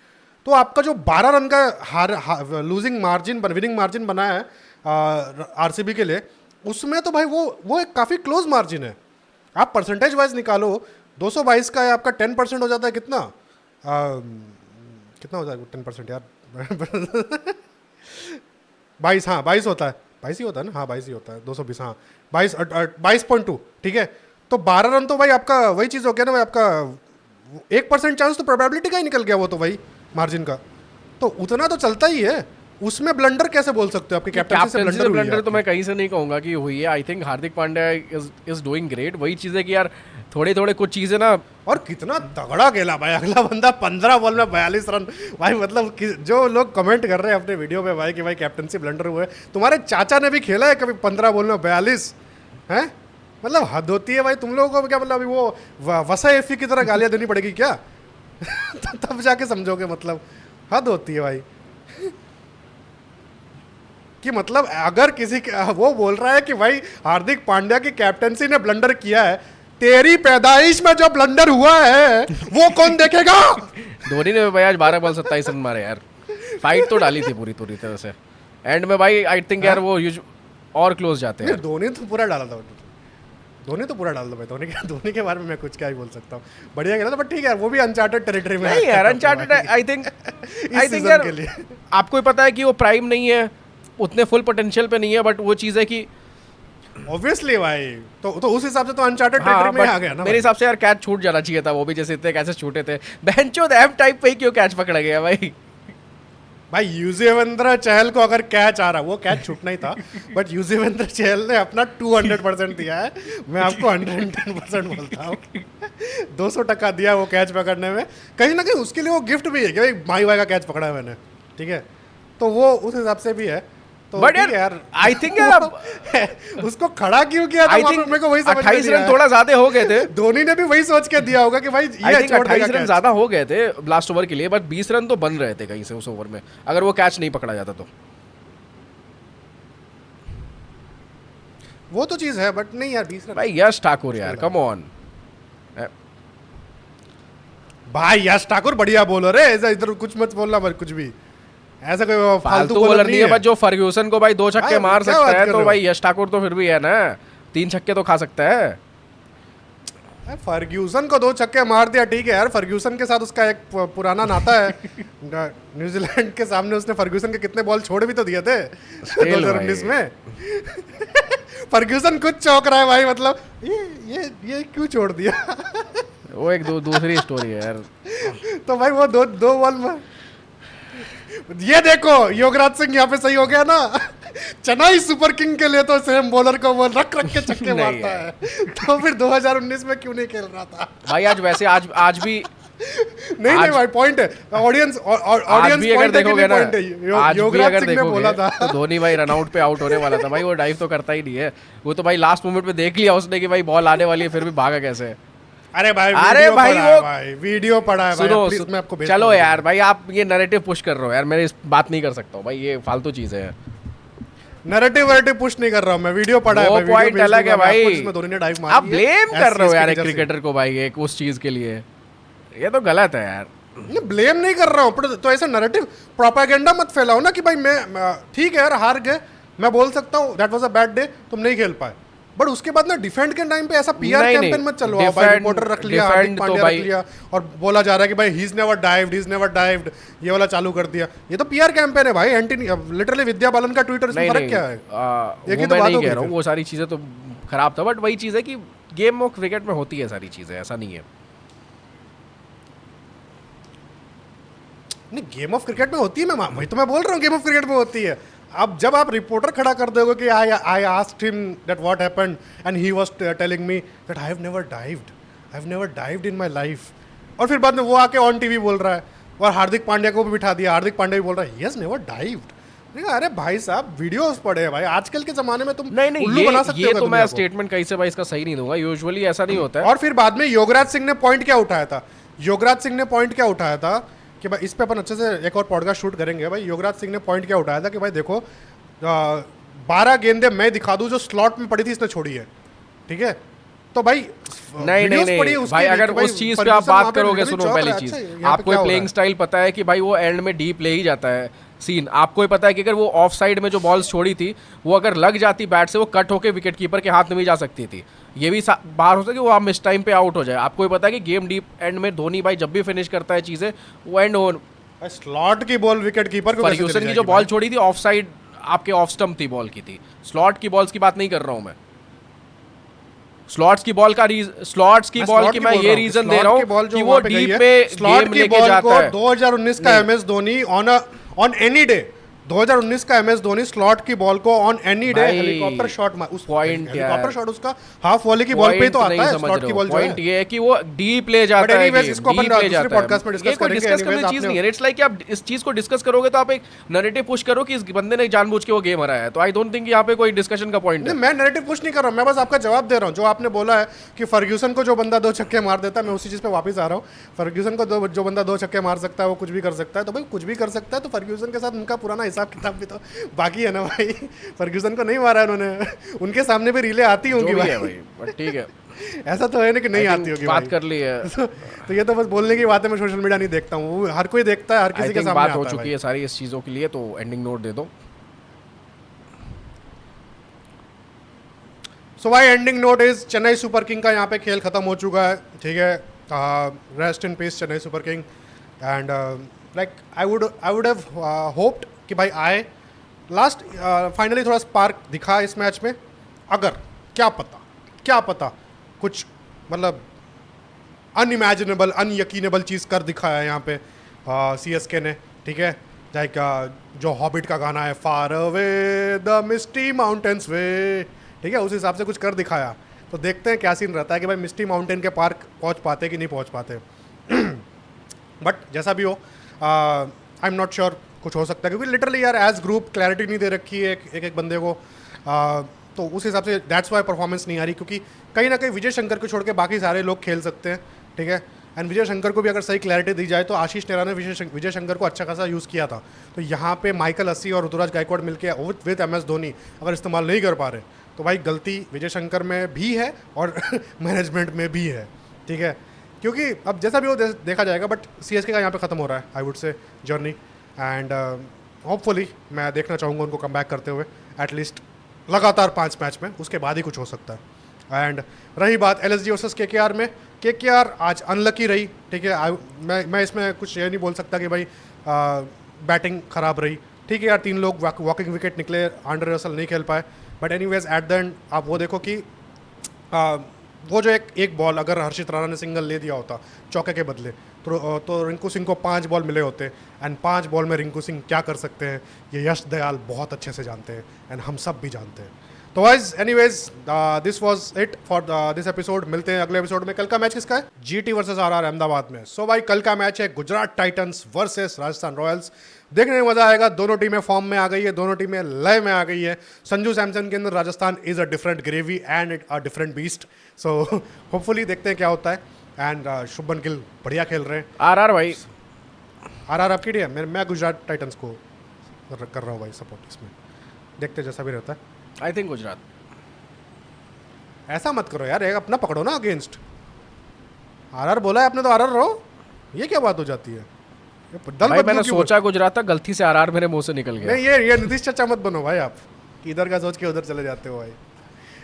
तो आपका जो 12 रन का लूजिंग मार्जिन विनिंग मार्जिन बनाया है आरसीबी के लिए, उसमें तो भाई वो एक काफ़ी क्लोज मार्जिन है। आप परसेंटेज वाइज निकालो, 222 का है आपका, 10% हो जाता है कितना, कितना हो जाएगा 10% यार 22, हाँ 22 होता है, 22 ही होता है ना, हाँ 22 ही होता है, 220, हाँ 22.2, ठीक है। तो 12 रन तो भाई आपका वही चीज़ हो गया ना भाई, आपका 1% चांस तो प्रोबेबिलिटी का ही निकल गया वो तो भाई मार्जिन का, तो उतना तो चलता ही है। उसमें ब्लंडर कैसे बोल सकते हो? आपकी कैप्टनसी से कैप्टनसी से ब्लंडर हुई ब्लंडर है तो मैं कहीं से नहीं कहूंगा कि हुई है। I think Hardik Pandya is doing great. वही चीज़ है कि यार थोड़े थोड़े कुछ चीज़ें ना, और कितना तगड़ा खेला भाई अगला बंदा, 15 बॉल में 42 रन भाई। मतलब जो लोग कमेंट कर रहे हैं अपने वीडियो में भाई कि भाई कैप्टनसी ब्लंडर हुए, तुम्हारे चाचा ने भी खेला है कभी 15 बॉल में 42 हैं? मतलब हद होती है भाई तुम लोगों को। क्या मतलब अभी वो वसा एफी की तरह गालियां देनी पड़ेगी क्या? तब जाके समझोगे, मतलब हद होती है भाई। कि मतलब अगर वो बोल रहा है कि भाई हार्दिक पांड्या की कैप्टनसी ने ब्लंडर किया है, तेरी पैदाइश में जो ब्लंडर हुआ है वो कौन देखेगा? धोनी ने भाई आज 12 बॉल 27 रन मारे यार। फाइट तो डाली थी पूरी तरह से एंड में भाई। आई थिंक यार वो और क्लोज जाते हैं। धोनी तो पूरा डाला था, धोनी तो पूरा डाल दो भाई। धोनी के बारे में मैं कुछ क्या ही बोल सकता हूँ, बढ़िया खेला था, बट ठीक है वो भी अनचार्टेड टेरिटरी में नहीं यार, अनचार्टेड आई थिंक यार के लिए। आपको ही पता है कि वो प्राइम नहीं है, उतने फुल पोटेंशियल पे नहीं है, बट वो चीज़ है कि ऑब्वियसली भाई तो उस हिसाब से तो अनचार्टेड हाँ, टेरिटरी में but आ गया ना मेरे हिसाब से यार कैच छूट जाना चाहिए था। वो भी जैसे इतने कैसे छूटे थे, बेंचोद एम टाइप पे ही क्यों कैच पकड़ा गया भाई? भाई युजवेंद्र चहल को अगर कैच आ रहा, वो कैच छूटना ही था, बट युजवेंद्र चहल ने अपना 200% दिया है। मैं आपको 110% बोलता हूँ। 200% दिया वो कैच पकड़ने में। कहीं ना कहीं उसके लिए वो गिफ्ट भी है कि भाई माई भाई का कैच पकड़ा है मैंने, ठीक है, तो वो उस हिसाब से भी है। तो बट ठीक है यार आई थिंक यार उसको खड़ा क्यों किया था आई वहाँ पे, थिंक मेरे को वही समझ में 28 नहीं रन आया। थोड़ा ज्यादा हो गए थे। धोनी ने भी वही सोच के दिया होगा कि भाई आई ये थिंक छोड़ देगा 28 रन catch। ज्यादा हो गए थे लास्ट ओवर के लिए, बट 20 रन तो बन रहे थे कहीं से उस ओवर में, अगर वो कैच नहीं पकड़ा जाता तो। वो तो चीज है, बट नहीं यार 20 रन भाई यश ठाकुर यार, कम ऑन भाई। यश ठाकुर बढ़िया बॉलर है, ऐसा इधर कुछ मत बोलना भाई, कुछ भी ऐसा कोई फालतू बॉलर नहीं है, बट जो फर्ग्यूसन को भाई 2 छक्के भाई, मार क्या सकता बात है, कर तो रहे हो? भाई यश ठाकुर तो फिर भी है ना, 3 छक्के तो खा सकता है। फर्ग्यूसन को 2 छक्के मार दिया, ठीक है यार। फर्ग्यूसन के साथ उसका एक पुराना नाता है। न्यूजीलैंड के सामने उसने फर्ग्यूसन के कितने बॉल छोड़ भी तो दिए थे 2019 में। फर्ग्यूसन कुछ चौंक रहा है भाई, मतलब ये क्यों छोड़ दिया? वो एक दूसरी स्टोरी है यार। तो भाई वो दो बॉल में ये देखो योगराज सिंह यहाँ पे सही हो गया ना। चेन्नई सुपर किंग के लिए तो सेम बॉलर को वो रख के छक्के नहीं मारता है, तो फिर 2019 में क्यों नहीं खेल रहा था? भाई आज वैसे आज भी नहीं भाई पॉइंट है, ऑडियंस आज भी अगर देखोगे ना, आज भी योगराज अगर सिंह ने बोला देखोगे था तो धोनी भाई रनआउट पे आउट होने वाला था भाई। वो डाइव तो करता ही नहीं है, वो तो भाई लास्ट मोमेंट पे देख लिया उसने कि भाई बॉल आने वाली है, फिर भी भागा कैसे। अरे भाई अरे वीडियो भाई पड़ा है वो- भाई, वीडियो पड़ा है भाई, सुनो प्लीज मैं आपको भेजता चलो हूँ। यार भाई, आप ये नैरेटिव पुश कर रहे हो यार, मैं इस बात नहीं कर सकता हूँ भाई, ये फालतू चीजें हैं। नैरेटिव वैरेटिव पुश नहीं कर रहा हूँ मैं, वीडियो पड़ा है वो भाई, वीडियो पॉइंट भेज अलग दूंगा है मैं आपको, भाई, जिसमें धोनी ने डाइव आप मारी है ब्लेम कर रहे हो SCS यार की एक वजह से। क्रिकेटर को भाई एक उस चीज के लिए, ये तो गलत है यार। नहीं ब्लेम नहीं कर रहा हूँ, तो ऐसा नैरेटिव प्रोपेगेंडा मत फैलाओ ना कि भाई ठीक है यार हार गए, मैं बोल सकता हूँ that was a bad day, तुम नहीं खेल पाए, बट उसके बाद ना डिफेंड के टाइम पे ऐसा पीआर नहीं, कैंपेन नहीं, मत चलवाओ भाई, रिपोर्टर रख लिया, हार्दिक defend तो पांड्या रख भाई- लिया और बोला जा रहा है कि भाई ही इज नेवर डाइव्ड, ये वाला चालू कर दिया, ये तो पीआर कैंपेन है भाई, एंटी लिटरली विद्या बालन का ट्विटर, इसमें नहीं फर्क नहीं क्या है? वो एक ही तो मैं बात नहीं हो कह गई रहा हूँ, फिर। वो सारी चीजें तो खराब था, बट वही चीज है कि गेम ऑफ क्रिकेट में होती है सारी चीजें, ऐसा नहीं है। नहीं गेम ऑफ क्रिकेट में होती है, मैं वही तो मैं बोल रहा हूँ गेम ऑफ क्रिकेट में होती है। अब जब आप रिपोर्टर खड़ा कर दोगे कि I asked him that what happened and he was telling me that I have never dived in my life, और फिर बाद में वो आके ऑन टीवी बोल रहा है, और हार्दिक पांड्या को भी बिठा दिया, हार्दिक पांड्या भी बोल रहा है ही हैज नेवर डाइव्ड। अरे भाई साहब वीडियोस पड़े हैं भाई, आजकल के जमाने में तुम नहीं उल्लू बना सकते ये हो तो दुनिया मैं को। स्टेटमेंट कहीं से भाई इसका सही नहीं दूंगा, यूजुअली ऐसा नहीं होता है। और फिर बाद में योगराज सिंह ने पॉइंट क्या उठाया था, योगराज सिंह ने पॉइंट क्या उठाया था कि भाई इस पे अपन अच्छे से एक और पॉडकास्ट शूट करेंगे भाई, योगराज सिंह ने पॉइंट क्या उठाया था कि भाई देखो 12 गेंदें मैं दिखा दूं जो स्लॉट में पड़ी थी इसने छोड़ी है, ठीक है, तो भाई नहीं नहीं नहीं भाई, अगर उस चीज पे आप बात करोगे, सुनो पहली चीज, आपको प्लेइंग स्टाइल पता है कि भाई वो एंड में डीप ले ही जाता है सीन, आपको ही पता है कि अगर वो ऑफ साइड में जो बॉल्स छोड़ी थी वो अगर लग जाती बैट से, वो कट होके विकेट कीपर के हाथ में भी जा सकती थी, ये भी बाहर हो सके वो आप मिस टाइम पे आउट हो जाए। आपको ही पता है कि गेम डीप एंड में धोनी भाई जब भी फिनिश करता है चीजें वो एंड हो। स्लॉट की बॉल विकेट कीपर को कैसे फर्ग्यूसन चली की जो जाएगी बॉल भाई? छोड़ी थी ऑफ साइड, आपके ऑफ स्टंप थी बॉल की थी, स्लॉट की बॉल्स की बात नहीं कर रहा हूं मैं, स्लॉट्स की बॉल का स्लॉट्स की बॉल slot की की मैं बोल ये रहा हूँ, रीजन slot दे रहा की बॉल हूँ जो कि वो वहाँ पे गई डीप है, में slot गेम की लेके बॉल जाता को है। 2019 का MS Dhoni on any day, 2019 का एमएस धोनी स्लॉट की बॉल को ऑन एनी डे भाई, हेलीकॉप्टर शॉट उस point हेलीकॉप्टर यार। शॉट उसका हाफ वॉली की बॉल पे ही तो आता है, स्लॉट की बॉल जो पॉइंट है। ये है कि वो डीप ले जाता है, anyways, इसको अपन डीप ले दूसरे जाता podcast में है, discuss ये कोई करेंगे, डिस्कस करने anyways, चीज आपने- नहीं है, इट्स लाइक कि आप इस चीज को डिस्कस करोगे तो आप एक नैरेटिव पुश करो कि इस बंदे ने जानबूझ के वो गेम हराया है, तो आई डोंट थिंक यहाँ पे कोई डिस्कशन का पॉइंट नहीं है। मैं नैरेटिव पुश नहीं कर रहा हूँ, मैं बस आपका जवाब दे रहा हूँ, जो आपने बोला है कि फर्ग्यूसन को जो बंदा 2 छक्के मार देता है, मैं उसी चीज़ पे वापस आ रहा हूँ, फर्ग्यूसन को जो बंदा 2 छक्के मार सकता है वो कुछ भी कर सकता है, तो भाई कुछ भी कर सकता है, तो फर्ग्यूसन के साथ उनका पुराना हिसाब किताब भी तो बाकी है ना भाई, फर्ग्यूसन को नहीं मारा उन्होंने, उनके सामने भी रीले आती जो होंगी भी है भाई, भाई, बट ठीक है, ऐसा तो है ना कि नहीं I think आती होगी बात भाई। कर ली है, तो ये तो बस बोलने की बात है, मैं सोशल मीडिया नहीं देखता हूँ, वो हर कोई देखता है, हर आई किसी के थिंक सामने बात आता हो है चुकी भाई। है सारी इस चीज़ों के लिए, तो एंडिंग नोट दे दो। सो भाई ending note is Chennai super king का यहाँ पे खेल खत्म हो चुका है, ठीक है, rest in peace Chennai super king, and like I would have hoped कि भाई आए लास्ट, फाइनली थोड़ा स्पार्क दिखा इस मैच में, अगर क्या पता कुछ मतलब अनइमेजिनेबल अनयकीनेबल चीज़ कर दिखाया है यहाँ पे CSK ने, ठीक है, लाइक जो हॉबिट का गाना है far away the misty mountains way, ठीक है, उस हिसाब से कुछ कर दिखाया, तो देखते हैं क्या सीन रहता है कि भाई मिस्टी माउंटेन के पार्क पहुँच पाते कि नहीं पहुँच पाते। बट जैसा भी हो आई एम नॉट श्योर, कुछ हो सकता है क्योंकि लिटरली यार एज ग्रुप क्लैरिटी नहीं दे रखी है एक बंदे को, तो उस हिसाब से दैट्स वाई परफॉर्मेंस नहीं आ रही, क्योंकि कहीं ना कहीं विजय शंकर को छोड़ के बाकी सारे लोग खेल सकते हैं, ठीक है, एंड विजय शंकर को भी अगर सही क्लैरिटी दी जाए तो आशीष नेहरा ने विजय शंकर को अच्छा खासा यूज़ किया था, तो यहाँ पे माइकल अस्सी और ऋतुराज गायकवाड़ मिलके विद MS धोनी अगर इस्तेमाल नहीं कर पा रहे तो भाई गलती विजय शंकर में भी है और मैनेजमेंट में भी है, ठीक है, क्योंकि अब जैसा भी वो देखा जाएगा, बट CSK का यहाँ पे ख़त्म हो रहा है I would say journey, and hopefully मैं देखना चाहूँगा उनको कम बैक करते हुए एटलीस्ट लगातार 5 मैच में, उसके बाद ही कुछ हो सकता है। एंड रही बात LSG वर्सेस KKR में, KKR आज अनलकी रही, ठीक है, मैं इसमें कुछ ये नहीं बोल सकता कि भाई बैटिंग ख़राब रही, ठीक है यार, 3 लोग वॉकिंग विकेट निकले, आंड्रे रसल नहीं खेल पाए, but anyways at the end आप वो देखो कि वो जो एक बॉल अगर हर्षित राणा ने सिंगल ले दिया होता चौके के बदले, तो रिंकू सिंह को 5 बॉल मिले होते, एंड 5 बॉल में रिंकू सिंह क्या कर सकते हैं ये यश दयाल बहुत अच्छे से जानते हैं, एंड हम सब भी जानते हैं। तो wise anyways this was it for this episode, मिलते हैं अगले एपिसोड में। कल का मैच किसका है? GT वर्सेस RR अहमदाबाद में। सो भाई कल का मैच है Gujarat Titans versus Rajasthan Royals, देखने में मजा आएगा, दोनों टीमें फॉर्म में आ गई है, दोनों टीमें लय में आ गई है, संजू सैमसन के अंदर Rajasthan is a different gravy and a different beast, so hopefully देखते हैं क्या होता है। एंड शुभमन गिल बढ़िया खेल रहे हैं। आर भाई। आर आपकी टीम है, मैं गुजरात टाइटंस को कर रहा हूँ भाई सपोर्ट इसमें, देखते जैसा भी रहता है। I think Gujarat. ऐसा मत करो यार, एक अपना पकड़ो ना अगेंस्ट। आर बोला है आपने तो आर रहो, ये क्या बात हो जाती है? ये दल भाई बदलू मैंने क्यों सोचा गुजरात था, गलती से आर मेरे मुंह से निकल बोल- गया। नहीं ये नीतीश चाचा मत बनो भाई आप, कि इधर का सोच के उधर चले जाते हो भाई।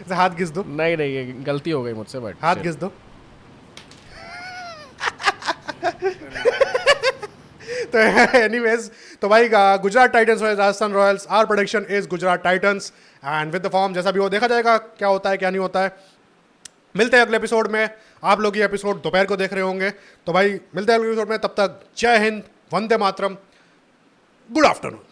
ऐसे हाथ घिस दो, नहीं नहीं, ये गलती हो गई मुझसे बट हाथ घिस दो। तो एनीवेज, तो भाई Gujarat Titans versus Rajasthan Royals, our prediction is Gujarat Titans and with the form जैसा भी हो देखा जाएगा क्या होता है क्या नहीं होता है। मिलते हैं अगले एपिसोड में। आप लोग ये एपिसोड दोपहर को देख रहे होंगे, तो भाई मिलते हैं अगले एपिसोड में। तब तक जय हिंद, वंदे मातरम, गुड आफ्टरनून।